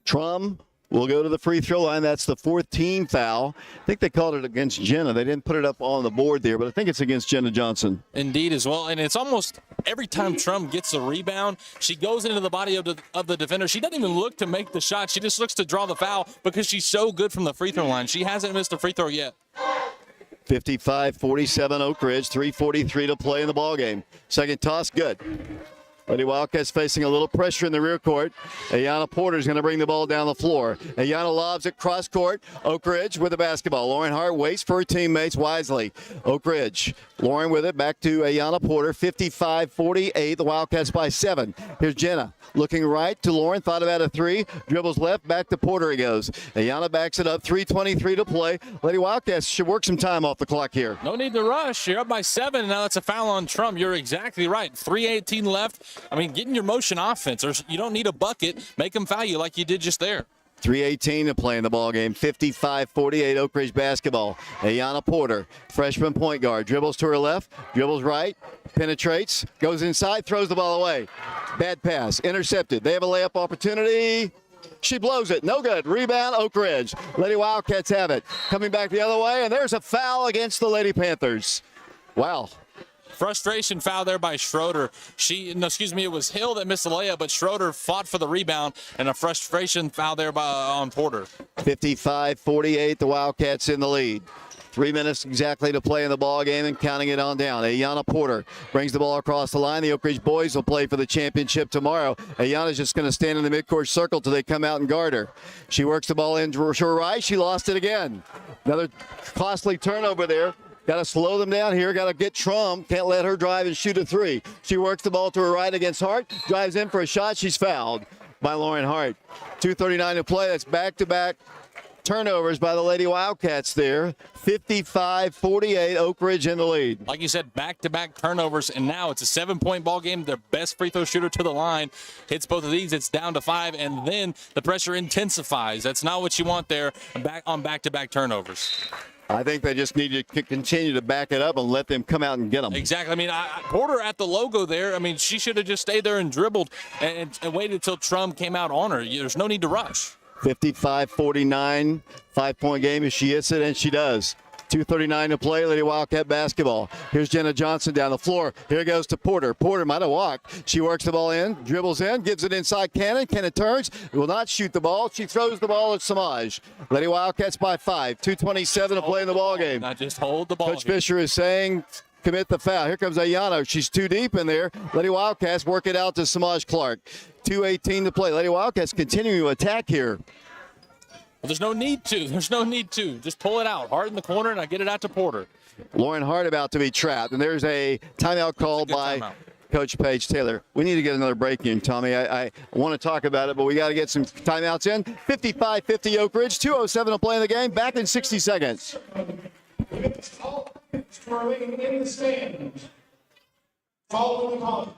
Trum will go to the free throw line. That's the 4th team foul. I think they called it against Jenna. They didn't put it up on the board there, but I think it's against Jenna Johnson. Indeed as well. And it's almost every time Trum gets a rebound, she goes into the body of the defender. She doesn't even look to make the shot. She just looks to draw the foul because she's so good from the free throw line. She hasn't missed a free throw yet. 55-47 Oak Ridge. 3:43 to play in the ballgame. Second toss, good. Lady Wildcats facing a little pressure in the rear court. Ayanna Porter is going to bring the ball down the floor. Ayanna lobs it cross court. Oak Ridge with the basketball. Lauren Hart waits for her teammates wisely. Oak Ridge. Lauren with it. Back to Ayanna Porter. 55-48. The Wildcats by 7. Here's Jenna. Looking right to Lauren. Thought about a three. Dribbles left. Back to Porter he goes. Ayanna backs it up. 3:23 to play. Lady Wildcats should work some time off the clock here. No need to rush. You're up by 7. Now that's a foul on Trum. You're exactly right. 3:18 left. I mean, getting your motion offense. You don't need a bucket. Make them foul you like you did just there. 3:18 to play in the ball game. 55-48 Oak Ridge basketball. Ayana Porter, freshman point guard, dribbles to her left, dribbles right, penetrates, goes inside, throws the ball away. Bad pass, intercepted. They have a layup opportunity. She blows it. No good. Rebound, Oak Ridge. Lady Wildcats have it. Coming back the other way, and there's a foul against the Lady Panthers. Wow. Frustration foul there by Schroeder. It was Hill that missed the layup, but Schroeder fought for the rebound, and a frustration foul there on Porter. 55-48, the Wildcats in the lead. 3 minutes exactly to play in the ball game and counting it on down. Ayana Porter brings the ball across the line. The Oak Ridge boys will play for the championship tomorrow. Ayana's just going to stand in the midcourt circle till they come out and guard her. She works the ball in to her right. She lost it again. Another costly turnover there. Got to slow them down here. Got to get Trump. Can't let her drive and shoot a three. She works the ball to her right against Hart. Drives in for a shot. She's fouled by Lauren Hart. 2:39 to play. That's back-to-back turnovers by the Lady Wildcats there. 55-48, Oak Ridge in the lead. Like you said, back-to-back turnovers, and now it's a 7-point ball game. Their best free throw shooter to the line hits both of these. It's down to 5, and then the pressure intensifies. That's not what you want there on back-to-back turnovers. I think they just need to continue to back it up and let them come out and get them. Exactly. I mean, Porter at the logo there, I mean, she should have just stayed there and dribbled and waited until Trump came out on her. There's no need to rush. 55-49, 5-point game if she hits it, and she does. 2:39 to play, Lady Wildcat basketball. Here's Jenna Johnson down the floor. Here goes to Porter. Porter might have walked. She works the ball in, dribbles in, gives it inside Cannon. Cannon turns, will not shoot the ball. She throws the ball at Samaj. Lady Wildcats by 5. 2:27 to play in the ball game. Not just hold the ball. Coach Fisher is saying, commit the foul. Here comes Ayano. She's too deep in there. Lady Wildcats work it out to Samaj Clark. 2:18 to play. Lady Wildcats continuing to attack here. Well, there's no need to. There's no need to. Just pull it out. Hard in the corner, and I get it out to Porter. Lauren Hart about to be trapped. And there's a timeout called by Coach Paige Taylor. We need to get another break in, Tommy. I want to talk about it, but we got to get some timeouts in. 55-50 Oak Ridge. 2:07 to play in the game. Back in 60 seconds. Twirling in the stands. Following the call.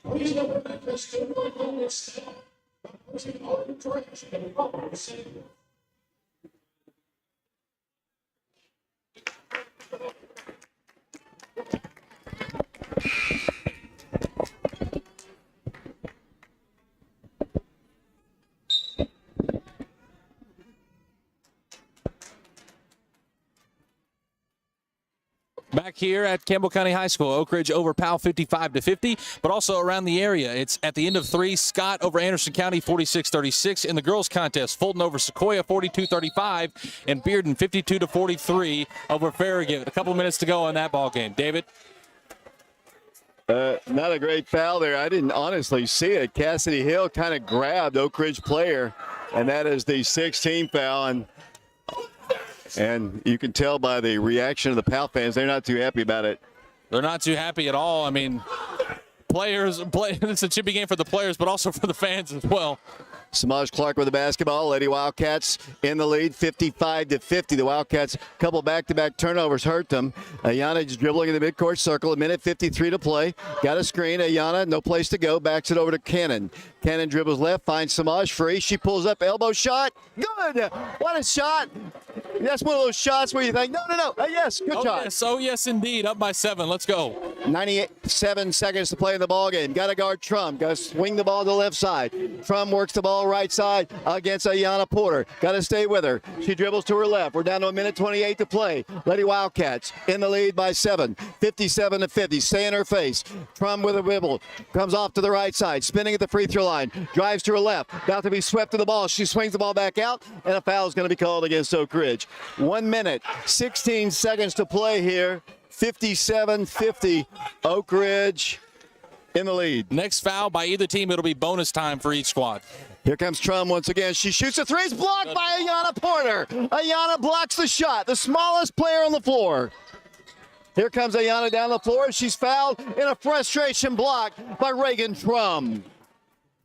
Please don't let this to work on this stuff. Pushing all the trash and the problem is simple. Back here at Campbell County High School, Oak Ridge over Powell 55-50, but also around the area. It's at the end of 3. Scott over Anderson County 46-36. In the girls contest, Fulton over Sequoia 42-35, and Bearden 52-43 over Farragut. A couple of minutes to go on that ball game. David? Not a great foul there. I didn't honestly see it. Cassidy Hill kind of grabbed Oak Ridge player, and that is the 16th foul. And you can tell by the reaction of the Powell fans, they're not too happy about it. They're not too happy at all. I mean, it's a chippy game for the players, but also for the fans as well. Samaj Clark with the basketball. Lady Wildcats in the lead, 55-50. The Wildcats, couple back-to-back turnovers hurt them. Ayana just dribbling in the midcourt circle. 1:53 to play. Got a screen. Ayana, no place to go. Backs it over to Cannon. Cannon dribbles left, finds Samaj free. She pulls up, elbow shot. Good. What a shot. That's one of those shots where you think, no. Yes, good shot. Yes, yes, indeed. Up by 7. Let's go. 97 seconds to play in the ball game. Got to guard Trump. Got to swing the ball to the left side. Trump works the ball right side against Ayana Porter. Got to stay with her. She dribbles to her left. We're down to 1:28 to play. Lady Wildcats in the lead by 7. 57-50. Stay in her face. Trump with a wibble. Comes off to the right side. Spinning at the free throw line. Drives to her left. About to be swept to the ball. She swings the ball back out, and a foul is going to be called against Oak Ridge. 1 minute, 16 seconds to play here. 57-50. Oak Ridge in the lead. Next foul by either team, it'll be bonus time for each squad. Here comes Trum once again. She shoots a three. It's blocked by Ayana Porter. Ayana blocks the shot. The smallest player on the floor. Here comes Ayana down the floor. She's fouled in a frustration block by Reagan Trum.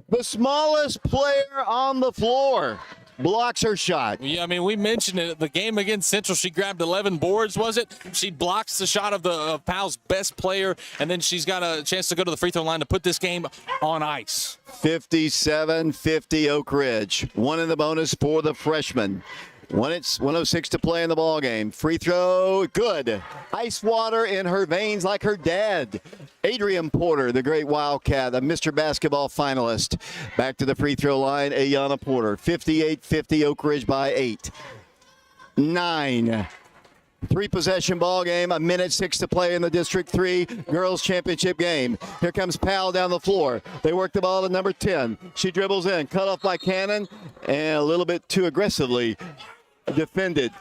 The smallest player on the floor blocks her shot. Yeah, I mean, we mentioned it. The game against Central, she grabbed 11 boards, was it? She blocks the shot of Powell's best player, and then she's got a chance to go to the free throw line to put this game on ice. 57-50 Oak Ridge. One in the bonus for the freshman. 1:06 to play in the ball game. Free throw, good. Ice water in her veins like her dad. Adrian Porter, the great Wildcat, the Mr. Basketball finalist. Back to the free throw line, Ayana Porter. 58-50 Oak Ridge by 8. 9. 3-possession ball game, 1:06 to play in the District 3 Girls Championship game. Here comes Powell down the floor. They work the ball to number 10. She dribbles in, cut off by Cannon, and a little bit too aggressively defended.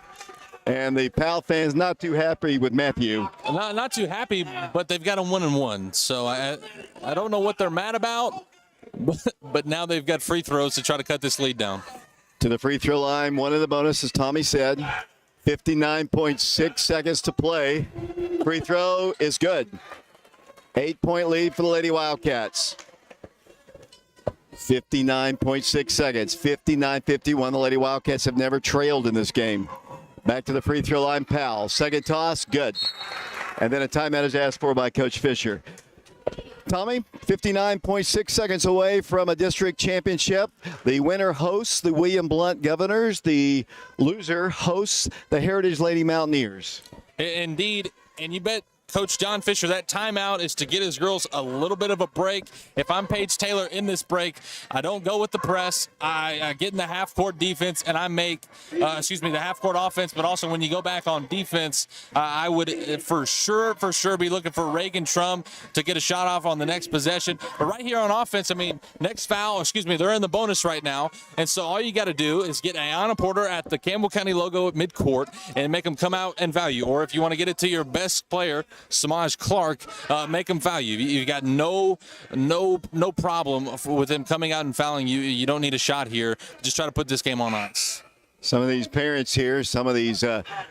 And the Powell fans not too happy with Matthew. Not too happy, but they've got a 1-1. So I don't know what they're mad about, but now they've got free throws to try to cut this lead down. To the free throw line, one of the bonus, as Tommy said. 59.6 seconds to play. Free throw is good. 8-point lead for the Lady Wildcats. 59.6 seconds. 59-51. The Lady Wildcats have never trailed in this game. Back to the free throw line, Powell. Second toss, good. And then a timeout is asked for by Coach Fisher. Tommy, 59.6 seconds away from a district championship. The winner hosts the William Blount Governors. The loser hosts the Heritage Lady Mountaineers. Indeed, and you bet Coach John Fisher that timeout is to get his girls a little bit of a break. If I'm Paige Taylor in this break, I don't go with the press. I get in the half-court defense, and I make, the half-court offense, but also when you go back on defense, I would for sure be looking for Reagan Trum to get a shot off on the next possession. But right here on offense, I mean, next foul, they're in the bonus right now, and so all you got to do is get Ayana Porter at the Campbell County logo at midcourt and make them come out and foul you. Or if you want to get it to your best player, Samaj Clark, make him foul you. You've got no problem with him coming out and fouling you. You don't need a shot here. Just try to put this game on ice. Some of these parents here, some of these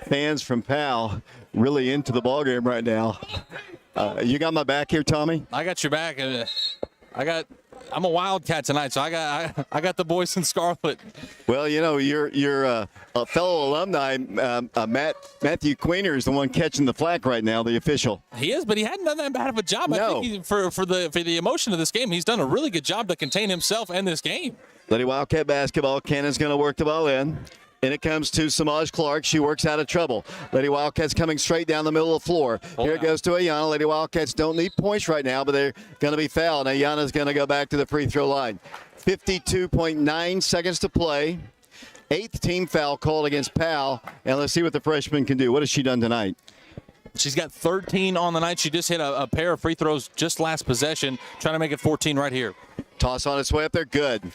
fans from Powell, really into the ballgame right now. You got my back here, Tommy? I got your back. I'm a Wildcat tonight, so I got the boys in scarlet. Well, you know, you're a fellow alumni. Matthew Queener is the one catching the flack right now, the official. He is, but he hadn't done that bad of a job. No. I think for the emotion of this game, he's done a really good job to contain himself and this game. Lady Wildcat basketball. Cannon's going to work the ball in. And it comes to Samaj Clark. She works out of trouble. Lady Wildcats coming straight down the middle of the floor. Here it goes to Ayana. Lady Wildcats don't need points right now, but they're going to be fouled. Ayana's going to go back to the free throw line. 52.9 seconds to play. 8th team foul called against Powell. And let's see what the freshman can do. What has she done tonight? She's got 13 on the night. She just hit a pair of free throws just last possession, trying to make it 14 right here. Toss on its way up there. Good.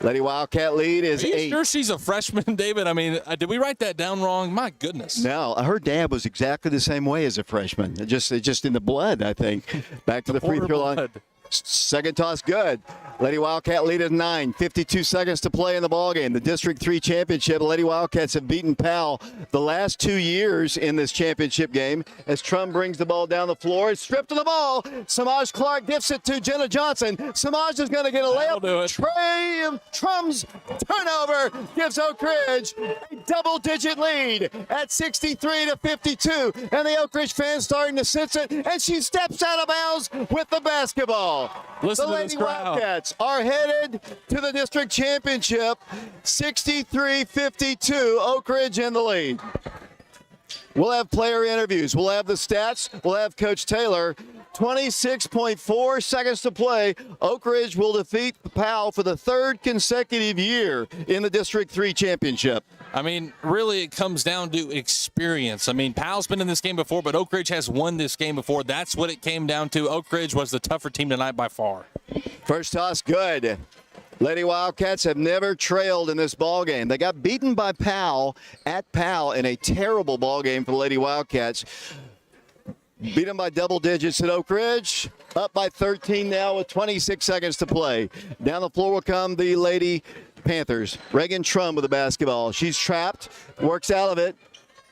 Lady Wildcat lead is 8. Are you sure she's a freshman, David? I mean, did we write that down wrong? My goodness. No, her dad was exactly the same way as a freshman. It's just in the blood, I think. Back to the free throw line. Second toss, good. Lady Wildcat lead is 9. 52 seconds to play in the ballgame. The District 3 championship. Lady Wildcats have beaten Powell the last 2 years in this championship game. As Trum brings the ball down the floor, it's stripped of the ball. Samaj Clark gifts it to Jenna Johnson. Samaj is going to get a layup. Trum's turnover gives Oak Ridge a double-digit lead at 63-52. And the Oak Ridge fans starting to sense it. And she steps out of bounds with the basketball. Listen the to Lady this crowd. Wildcats are headed to the district championship, 63-52, Oak Ridge in the lead. We'll have player interviews. We'll have the stats. We'll have Coach Taylor. 26.4 seconds to play. Oak Ridge will defeat Powell for the 3rd consecutive year in the District 3 championship. I mean, really, it comes down to experience. I mean, Powell's been in this game before, but Oak Ridge has won this game before. That's what it came down to. Oak Ridge was the tougher team tonight by far. First toss, good. Lady Wildcats have never trailed in this ballgame. They got beaten by Powell at Powell in a terrible ballgame for the Lady Wildcats. beat them by double digits at Oak Ridge. Up by 13 now with 26 seconds to play. Down the floor will come the Lady Panthers. Reagan Trum with the basketball. She's trapped, works out of it.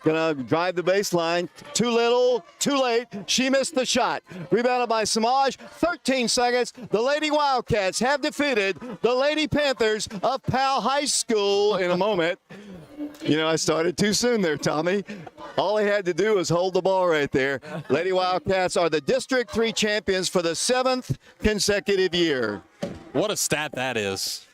Gonna drive the baseline. Too little, too late. She missed the shot. Rebounded by Samaj. 13 seconds. The Lady Wildcats have defeated the Lady Panthers of Powell High School in a moment. You know, I started too soon there, Tommy. All he had to do was hold the ball right there. Lady Wildcats are the District 3 champions for the 7th consecutive year. What a stat that is.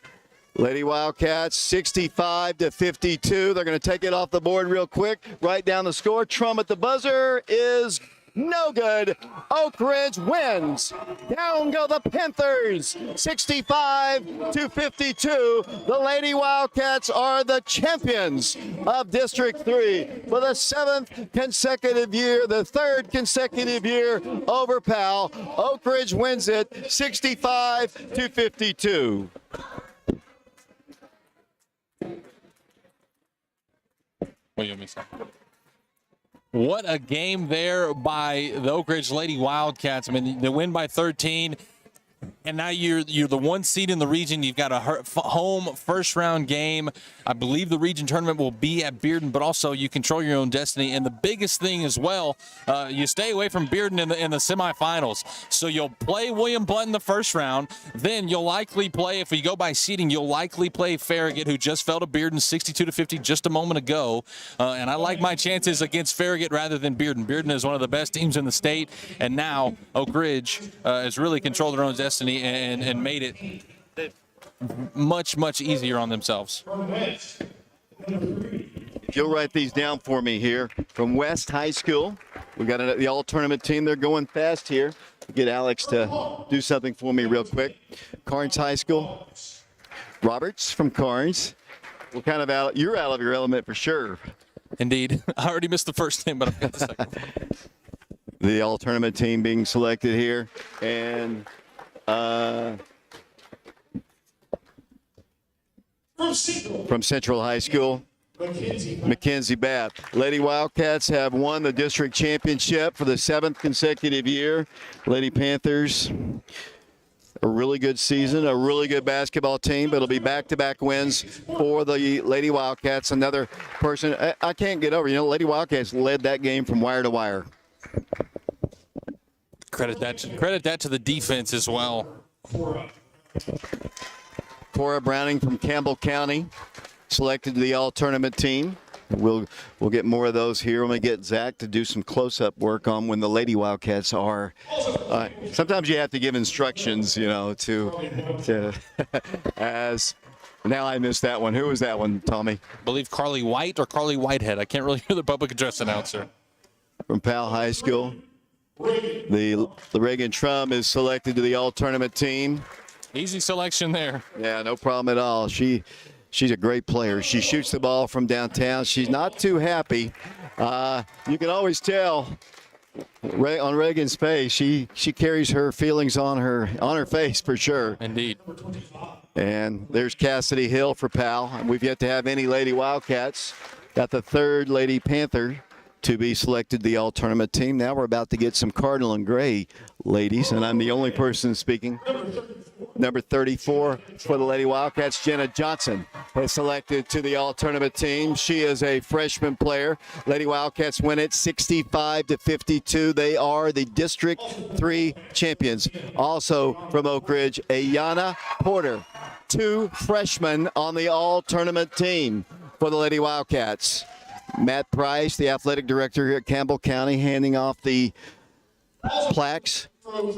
Lady Wildcats 65-52. They're going to take it off the board real quick. Write down the score. Trum at the buzzer is no good. Oak Ridge wins. Down go the Panthers 65-52. The Lady Wildcats are the champions of District 3 for the 7th consecutive year, the 3rd consecutive year over Powell. Oak Ridge wins it 65-52. What a game there by the Oak Ridge Lady Wildcats. I mean, they win by 13. And now you're the 1 seed in the region. You've got a home first-round game. I believe the region tournament will be at Bearden, but also you control your own destiny. And the biggest thing as well, you stay away from Bearden in the semifinals. So you'll play William Blunt in the first round. Then you'll likely play, if we go by seeding, you'll likely play Farragut, who just fell to Bearden 62-50 just a moment ago. And I like my chances against Farragut rather than Bearden. Bearden is one of the best teams in the state. And now Oak Ridge has really controlled their own destiny and made it much, much easier on themselves. If you'll write these down for me here. From West High School, we got the all-tournament team. They're going fast here. Get Alex to do something for me real quick. Carnes High School. Roberts from Carnes. We're kind of out. You're out of your element for sure. Indeed. I already missed the first name, but I've got the second. The all-tournament team being selected here. And from Central High School, Mackenzie Babb. Lady Wildcats have won the district championship for the 7th consecutive year. Lady Panthers, a really good season, a really good basketball team, but it'll be back-to-back wins for the Lady Wildcats. Another person I can't get over. You know, Lady Wildcats led that game from wire to wire. Credit that to the defense as well. Cora Browning from Campbell County, selected to the all-tournament team. We'll get more of those here when we get Zach to do some close-up work on when the Lady Wildcats are. Sometimes you have to give instructions, you know, to as. Now I missed that one. Who was that one, Tommy? I believe Carly White or Carly Whitehead. I can't really hear the public address announcer. From Powell High School. The Reagan Trum is selected to the all-tournament team. Easy selection there. Yeah, no problem at all. She's a great player. She shoots the ball from downtown. She's not too happy. You can always tell on Reagan's face. She carries her feelings on her face for sure. Indeed. And there's Cassidy Hill for Powell. We've yet to have any Lady Wildcats. Got the 3rd Lady Panther to be selected the all-tournament team. Now we're about to get some Cardinal and Gray ladies, and I'm the only person speaking. Number 34 for the Lady Wildcats, Jenna Johnson, is selected to the all-tournament team. She is a freshman player. Lady Wildcats win it 65-52. They are the District 3 champions. Also from Oak Ridge, Ayana Porter, 2 freshmen on the all-tournament team for the Lady Wildcats. Matt Price, the athletic director here at Campbell County, handing off the plaques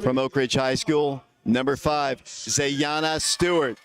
from Oak Ridge High School. Number 5, Zayana Stewart,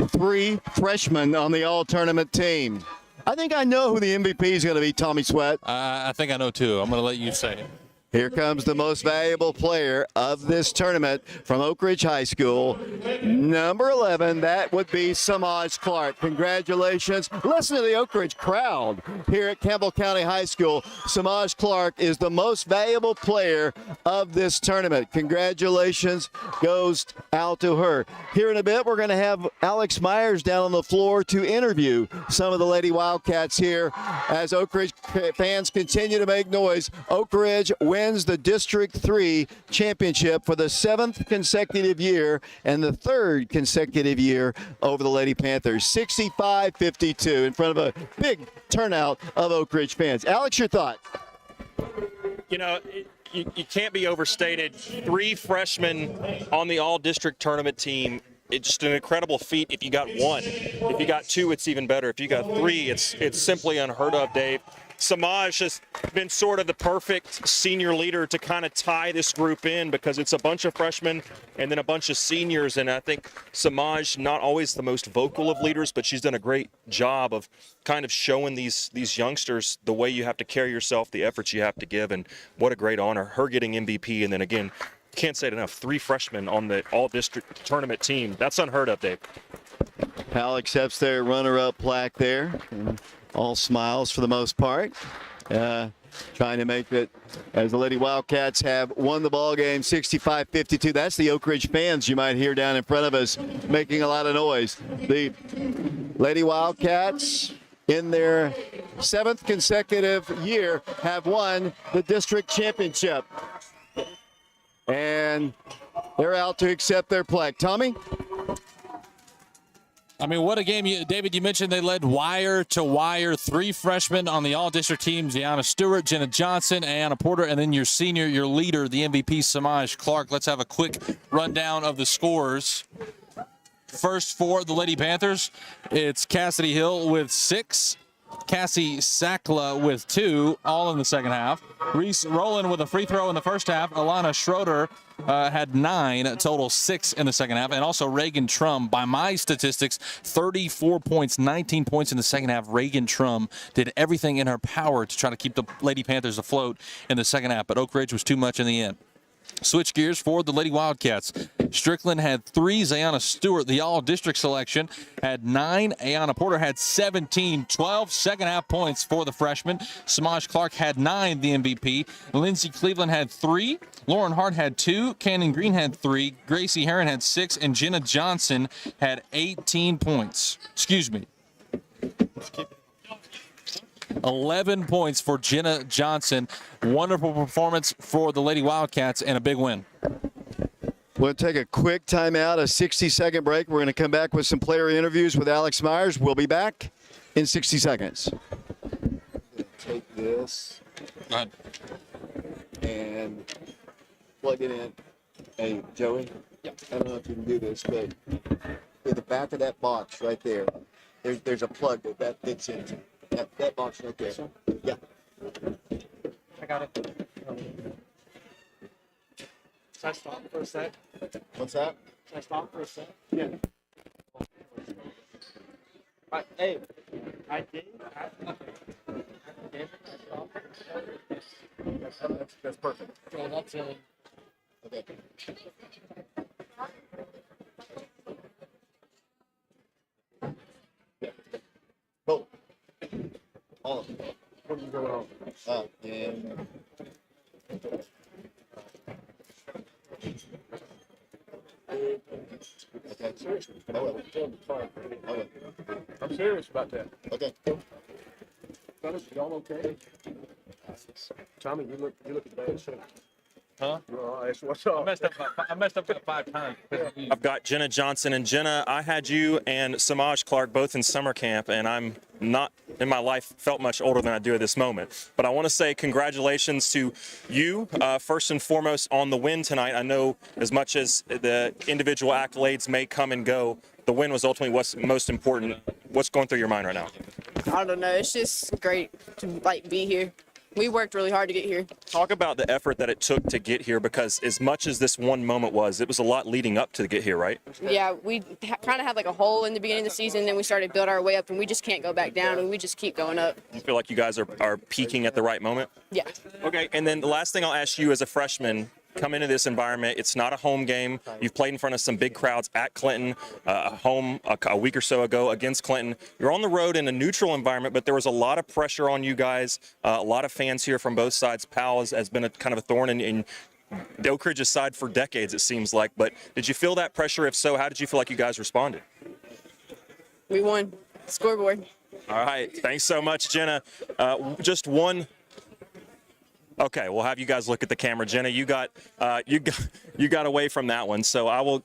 3 freshmen on the all-tournament team. I think I know who the MVP is going to be, Tommy Sweat. I think I know too. I'm going to let you say it. Here comes the most valuable player of this tournament from Oak Ridge High School. Number 11, that would be Samaj Clark. Congratulations. Listen to the Oak Ridge crowd here at Campbell County High School. Samaj Clark is the most valuable player of this tournament. Congratulations goes out to her. Here in a bit, we're going to have Alex Myers down on the floor to interview some of the Lady Wildcats here as Oak Ridge fans continue to make noise. Oak Ridge wins wins the District 3 championship for the 7th consecutive year and the 3rd consecutive year over the Lady Panthers. 65-52 in front of a big turnout of Oak Ridge fans. Alex, your thoughts? You know, you can't be overstated. 3 freshmen on the all-district tournament team. It's just an incredible feat if you got 1. If you got 2, it's even better. If you got 3, it's simply unheard of, Dave. Samaj has been sort of the perfect senior leader to kind of tie this group in because it's a bunch of freshmen and then a bunch of seniors. And I think Samaj, not always the most vocal of leaders, but she's done a great job of kind of showing these youngsters the way you have to carry yourself, the efforts you have to give. And what a great honor. Her getting MVP. And then again, can't say it enough, 3 freshmen on the all-district tournament team. That's unheard of, Dave. Powell accepts their runner-up plaque there. And all smiles for the most part. Trying to make it as the Lady Wildcats have won the ball game 65-52. That's the Oak Ridge fans you might hear down in front of us making a lot of noise. The Lady Wildcats in their 7th consecutive year have won the district championship. And they're out to accept their plaque. Tommy? I mean, what a game. David, you mentioned they led wire to wire. 3 freshmen on the all-district team, Gianna Stewart, Jenna Johnson, Ayanna Porter, and then your senior, your leader, the MVP, Samaj Clark. Let's have a quick rundown of the scores. First for the Lady Panthers, it's Cassidy Hill with 6. Cassie Sackla with 2, all in the second half. Reese Rowland with a free throw in the first half. Alana Schroeder had 9, total 6 in the second half. And also Reagan Trum, by my statistics, 34 points, 19 points in the second half. Reagan Trum did everything in her power to try to keep the Lady Panthers afloat in the second half, but Oak Ridge was too much in the end. Switch gears for the Lady Wildcats. Strickland had 3. Zayana Stewart, the all-district selection, had 9. Ayanna Porter had 17, 12 second-half points for the freshman. Samaj Clark had 9, the MVP. Lindsey Cleveland had 3. Lauren Hart had 2. Cannon Green had 3. Gracie Heron had 6. And Jenna Johnson had 18 points. Excuse me. 11 points for Jenna Johnson. Wonderful performance for the Lady Wildcats and a big win. We'll take a quick timeout, a 60-second break. We're going to come back with some player interviews with Alex Myers. We'll be back in 60 seconds. Take this and plug it in. Hey, Joey, I don't know if you can do this, but in the back of that box right there, there's a plug that fits into. That box right there. Yeah. I got it. Should I stop for a sec? What's that? Should I stop for a sec? Yeah. Hey, I did. That's perfect. Yeah, that's it. Okay. Both. All of them. What are you going on? And okay. Seriously. Oh, okay. I'm serious about that. Okay. Fellas, y'all okay? Tommy, you look at bad shape. Huh? What's up? I messed up about 5 times. I've got Jenna Johnson. And Jenna, I had you and Samaj Clark both in summer camp, and I'm not in my life felt much older than I do at this moment. But I want to say congratulations to you, first and foremost, on the win tonight. I know as much as the individual accolades may come and go, the win was ultimately what's most important. What's going through your mind right now? I don't know. It's just great to be here. We worked really hard to get here. Talk about the effort that it took to get here, because as much as this one moment was, it was a lot leading up to get here, right? Yeah, we kind of had like a hole in the beginning of the season, then we started to build our way up, and we just can't go back down, and we just keep going up. You feel like you guys are peaking at the right moment? Yeah. Okay, and then the last thing I'll ask you as a freshman, come into this environment. It's not a home game. You've played in front of some big crowds at Clinton, home a week or so ago against Clinton. You're on the road in a neutral environment, but there was a lot of pressure on you guys. A lot of fans here from both sides. Powell has been a kind of a thorn in the Oak Ridge's side for decades, it seems like. But did you feel that pressure? If so, how did you feel like you guys responded? We won. Scoreboard. All right. Thanks so much, Jenna. Just one Okay, we'll have you guys look at the camera. Jenna, you got away from that one, so I will.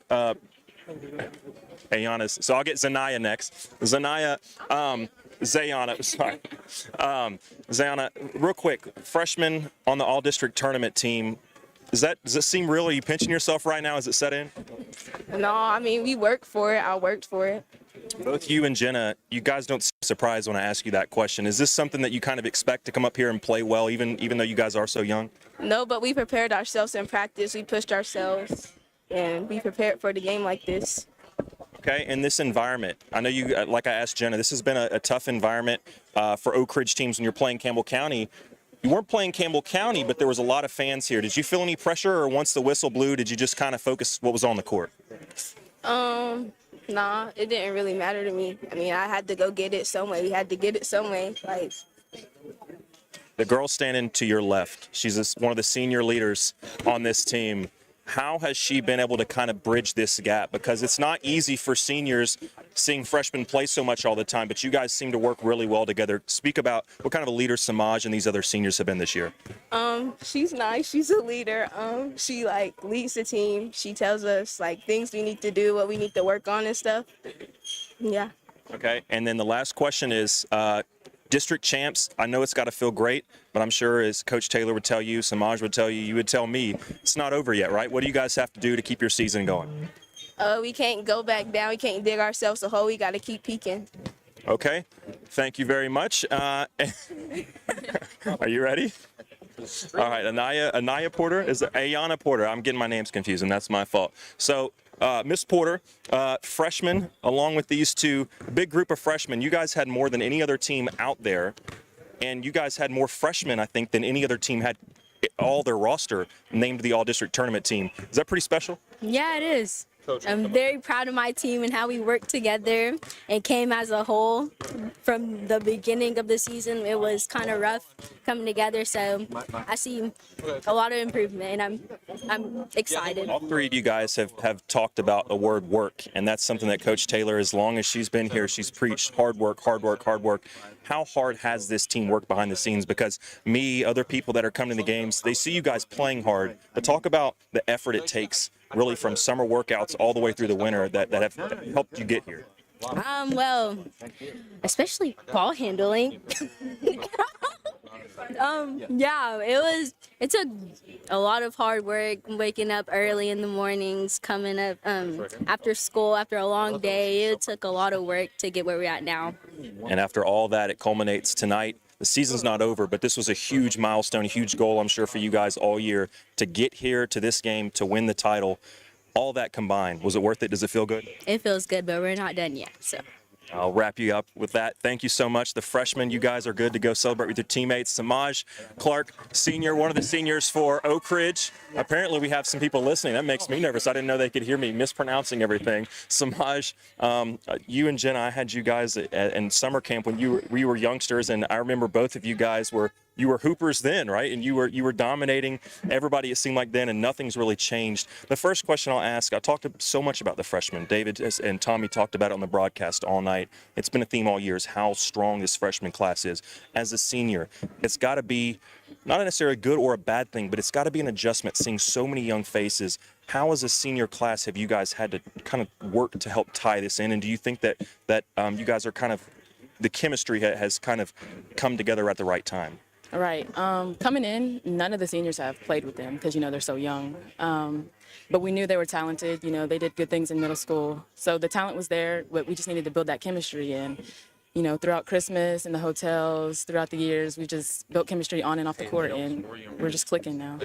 Giannis. So I'll get Zanaya next. Zayana, sorry. Zayana, real quick, freshman on the all-district tournament team. Does it seem real? Are you pinching yourself right now? Is it set in? No, I mean, we worked for it. I worked for it. Both you and Jenna, you guys don't seem surprised when I ask you that question. Is this something that you kind of expect to come up here and play well, even though you guys are so young? No, but we prepared ourselves in practice. We pushed ourselves, and we prepared for the game like this. Okay, in this environment, I know you, like I asked Jenna, this has been a tough environment for Oak Ridge teams when you're playing Campbell County. You weren't playing Campbell County, but there was a lot of fans here. Did you feel any pressure, or once the whistle blew, did you just kind of focus what was on the court? Nah, it didn't really matter to me. I mean, I had to go get it some way. We had to get it some way. Like, the girl standing to your left, she's one of the senior leaders on this team. How has she been able to kind of bridge this gap? Because it's not easy for seniors seeing freshmen play so much all the time, but you guys seem to work really well together. Speak about what kind of a leader Samaj and these other seniors have been this year. she's nice. She's a leader. She like leads the team. She tells us like things we need to do, what we need to work on and stuff. Yeah. Okay, and then the last question is, district champs, I know it's got to feel great, but I'm sure as Coach Taylor would tell you, Samaj would tell you, you would tell me, it's not over yet, right? What do you guys have to do to keep your season going? We can't go back down. We can't dig ourselves a hole. We got to keep peaking. Okay, thank you very much. Are you ready? All right, Anaya Porter, is it Ayana Porter? I'm getting my names confused, and that's my fault. So, Miss Porter, freshman, along with these two, big group of freshmen. You guys had more than any other team out there, and you guys had more freshmen, I think, than any other team had all their roster named the all-district tournament team. Is that pretty special? Yeah, it is. I'm very proud of my team and how we worked together and came as a whole. From the beginning of the season, it was kind of rough coming together, so I see a lot of improvement, and I'm excited. All three of you guys have talked about the word work, and that's something that Coach Taylor, as long as she's been here, she's preached hard work, hard work, hard work. How hard has this team worked behind the scenes? Because me, other people that are coming to the games, they see you guys playing hard, but talk about the effort it takes really from summer workouts all the way through the winter that have helped you get here. Well, especially ball handling. Yeah, it took a lot of hard work, waking up early in the mornings, coming up after school, after a long day. It took a lot of work to get where we're at now. And after all that, it culminates tonight. The season's not over, but this was a huge milestone, a huge goal, I'm sure, for you guys all year to get here to this game, to win the title. All that combined, was it worth it? Does it feel good? It feels good, but we're not done yet, so. I'll wrap you up with that. Thank you so much. The freshmen, you guys are good to go celebrate with your teammates. Samaj Clark, senior, one of the seniors for Oak Ridge. Apparently we have some people listening. That makes me nervous. I didn't know they could hear me mispronouncing everything. Samaj, you and Jenna, I had you guys in summer camp when we were youngsters, and I remember both of you guys you were hoopers then, right? And you were dominating everybody, it seemed like then, and nothing's really changed. The first question I'll ask, I talked so much about the freshmen. David and Tommy talked about it on the broadcast all night. It's been a theme all year, is how strong this freshman class is. As a senior, it's got to be not necessarily a good or a bad thing, but it's got to be an adjustment seeing so many young faces. How, as a senior class, have you guys had to kind of work to help tie this in? And do you think that you guys are kind of, the chemistry has kind of come together at the right time? Right. Coming in, none of the seniors have played with them because, they're so young. But we knew they were talented. They did good things in middle school. So the talent was there, but we just needed to build that chemistry. And, throughout Christmas, in the hotels, throughout the years, we just built chemistry on and off the court, and we're just clicking now.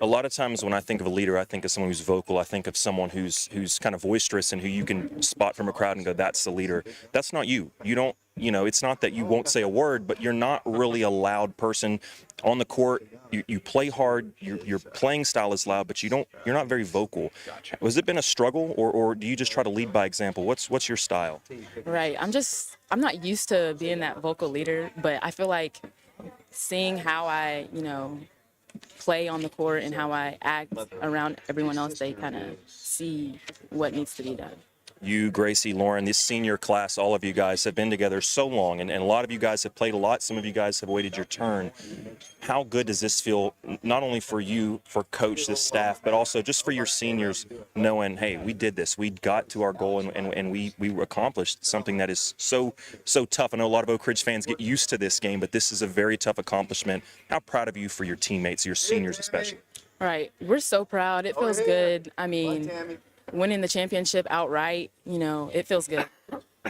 A lot of times when I think of a leader, I think of someone who's vocal. I think of someone who's kind of boisterous and who you can spot from a crowd and go, that's the leader. That's not you. You don't, it's not that you won't say a word, but you're not really a loud person on the court. You play hard. Your playing style is loud, but you're not very vocal. Has it been a struggle, or do you just try to lead by example? What's your style? Right. I'm not used to being that vocal leader, but I feel like seeing how I, play on the court and how I act around everyone else, they kind of see what needs to be done. you, Gracie, Lauren, this senior class, all of you guys have been together so long, and a lot of you guys have played a lot. Some of you guys have waited your turn. How good does this feel, not only for you, for coach, this staff, but also just for your seniors, knowing, hey, we did this, we got to our goal, and we accomplished something that is so tough. I know a lot of Oak Ridge fans get used to this game, but this is a very tough accomplishment. How proud of you for your teammates, your seniors especially? Right. We're so proud. It feels good. I mean, winning the championship outright, it feels good.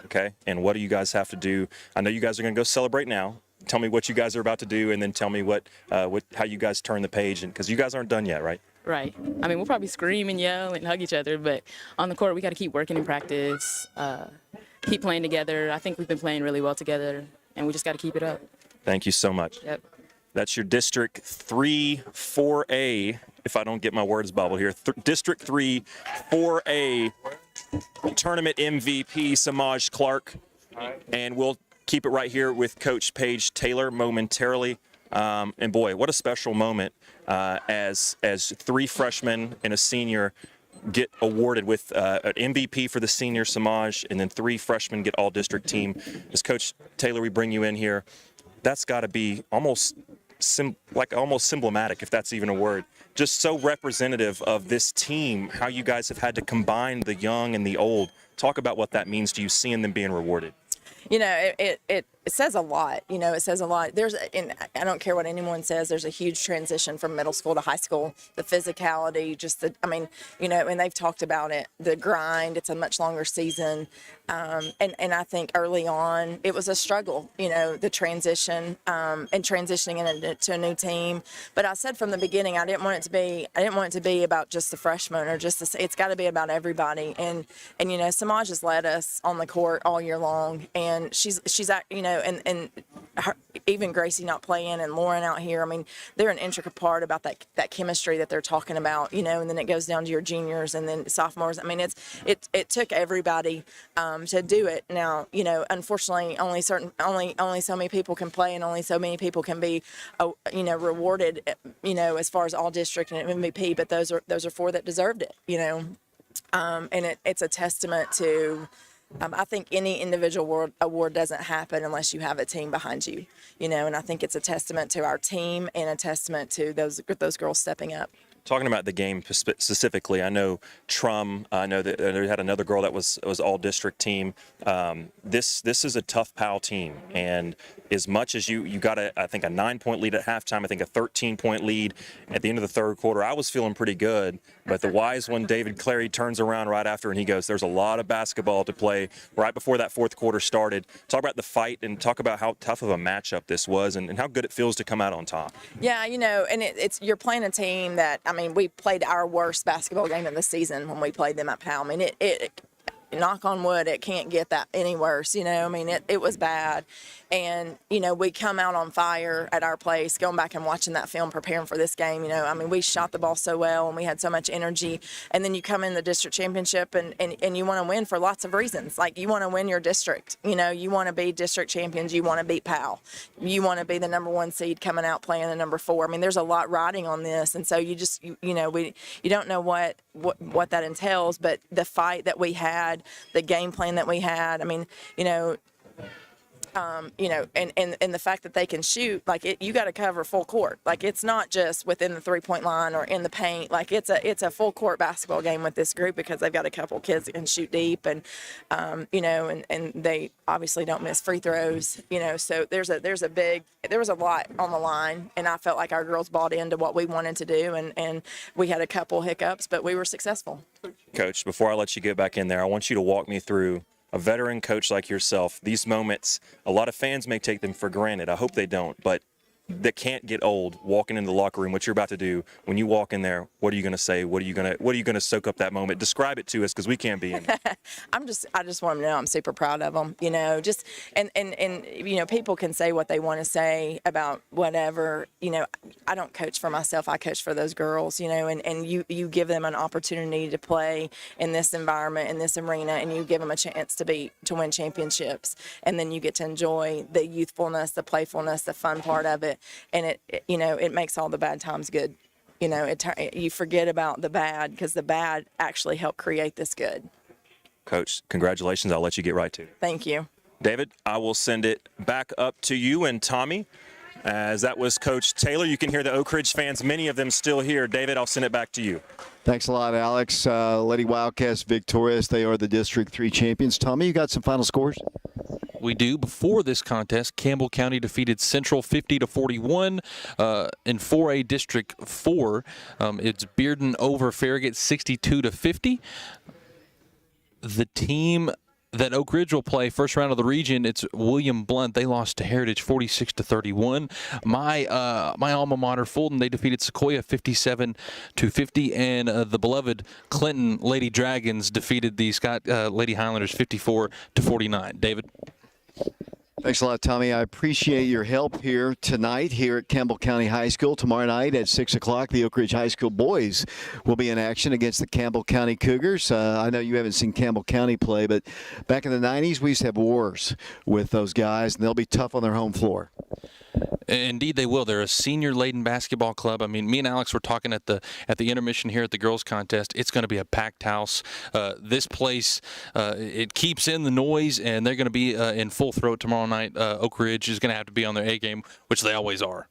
Okay, and what do you guys have to do? I know you guys are going to go celebrate now. Tell me what you guys are about to do, and then tell me how you guys turn the page, and because you guys aren't done yet, right? Right. I mean, we'll probably scream and yell and hug each other, but on the court, we got to keep working in practice, keep playing together. I think we've been playing really well together, and we just got to keep it up. Thank you so much. Yep. That's your District 3 4A, if I don't get my words bobbled here. District 3 4A tournament MVP, Samaj Clark. And we'll keep it right here with Coach Paige Taylor momentarily. And boy, what a special moment as 3 freshmen and a senior get awarded with an MVP for the senior, Samaj, and then 3 freshmen get all-district team. As Coach Taylor, we bring you in here. That's got to be almost emblematic, if that's even a word. Just so representative of this team, how you guys have had to combine the young and the old. Talk about what that means to you, seeing them being rewarded. It says a lot. It says a lot. And I don't care what anyone says, there's a huge transition from middle school to high school. The physicality, and they've talked about it, the grind, it's a much longer season. And I think early on, it was a struggle, the transition and transitioning into a new team. But I said from the beginning, I didn't want it to be about just the freshmen or it's got to be about everybody. And Samaj has led us on the court all year long, and she's and her, even Gracie not playing and Lauren out here. I mean, they're an intricate part about that chemistry that they're talking about, and then it goes down to your juniors and then sophomores. I mean, it took everybody to do it. Now, unfortunately, only so many people can play, and only so many people can be, rewarded, as far as all district and MVP. But those are 4 that deserved it, and it's a testament to. I think any individual award doesn't happen unless you have a team behind you, and I think it's a testament to our team and a testament to those girls stepping up. Talking about the game specifically, I know Trum. I know that they had another girl that was all district team. This is a tough Powell team, and as much as you got I think a 9-point lead at halftime, I think a 13-point lead at the end of the third quarter. I was feeling pretty good, but the wise one, David Clary, turns around right after and he goes, "There's a lot of basketball to play." Right before that fourth quarter started, talk about the fight and talk about how tough of a matchup this was and how good it feels to come out on top. Yeah, and it's you're playing a team that. I mean, we played our worst basketball game of the season when we played them at Powell. I mean, it knock on wood, it can't get that any worse, I mean, it was bad. And, we come out on fire at our place, going back and watching that film, preparing for this game, I mean, we shot the ball so well and we had so much energy. And then you come in the district championship and you want to win for lots of reasons. Like, you want to win your district, you want to be district champions, you want to beat Powell. You want to be the number 1 seed coming out playing the number 4. I mean, there's a lot riding on this. And so you don't know what that entails, but the fight that we had, the game plan that we had, I mean, and the fact that they can shoot, you got to cover full court. Like, it's not just within the 3-point line or in the paint. Like, it's a full court basketball game with this group because they've got a couple kids that can shoot deep and they obviously don't miss free throws, so there was a lot on the line, and I felt like our girls bought into what we wanted to do, and we had a couple hiccups, but we were successful. Coach, before I let you get back in there, I want you to walk me through, a veteran coach like yourself, these moments, a lot of fans may take them for granted. I hope they don't, but that can't get old walking into the locker room, what you're about to do. When you walk in there, what are you going to say? What are you going to soak up that moment? Describe it to us, because we can't be in it. I just want them to know I'm super proud of them, and people can say what they want to say about whatever, I don't coach for myself. I coach for those girls, and you give them an opportunity to play in this environment, in this arena, and you give them a chance to win championships. And then you get to enjoy the youthfulness, the playfulness, the fun part of it. And it makes all the bad times good. You forget about the bad, because the bad actually helped create this good. Coach, congratulations. I'll let you get right to it. Thank you. David, I will send it back up to you and Tommy. As that was Coach Taylor. You can hear the Oak Ridge fans, many of them still here. David, I'll send it back to you. Thanks a lot, Alex. Lady Wildcats victorious. They are the District 3 champions. Tommy, you got some final scores? We do. Before this contest, Campbell County defeated Central 50-41 in 4A District 4. It's Bearden over Farragut 62-50. The team that Oak Ridge will play first round of the region, it's William Blount. They lost to Heritage 46-31. My alma mater, Fulton, they defeated Sequoia 57-50, and the beloved Clinton Lady Dragons defeated the Scott Lady Highlanders 54-49. David. Thanks a lot, Tommy. I appreciate your help here tonight here at Campbell County High School. Tomorrow night at 6 o'clock, the Oak Ridge High School boys will be in action against the Campbell County Cougars. I know you haven't seen Campbell County play, but back in the 90s, we used to have wars with those guys, and they'll be tough on their home floor. Indeed, they will. They're a senior-laden basketball club. I mean, me and Alex were talking at the intermission here at the girls' contest. It's going to be a packed house. This place, it keeps in the noise, and they're going to be in full throat tomorrow night. Oak Ridge is going to have to be on their A game, which they always are.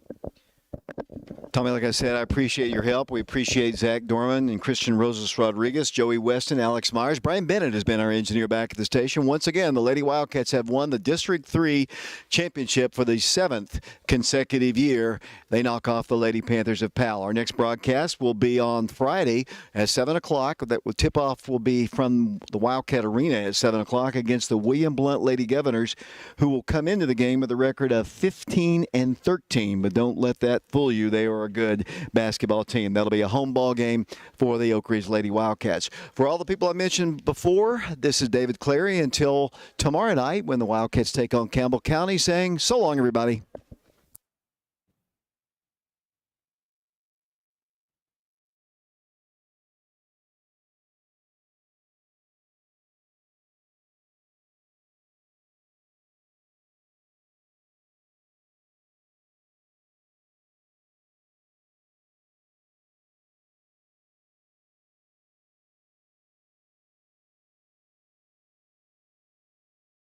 Tommy, like I said, I appreciate your help. We appreciate Zach Dorman and Christian Rosas Rodriguez, Joey Weston, Alex Myers. Brian Bennett has been our engineer back at the station. Once again, the Lady Wildcats have won the District 3 championship for the 7th consecutive year. They knock off the Lady Panthers of Powell. Our next broadcast will be on Friday at 7 o'clock. That tip-off will be from the Wildcat Arena at 7 o'clock against the William Blount Lady Governors, who will come into the game with a record of 15-13. But don't let that fool you. They are a good basketball team. That'll be a home ball game for the Oak Ridge Lady Wildcats. For all the people I mentioned before, this is David Clary until tomorrow night when the Wildcats take on Campbell County, saying so long, everybody.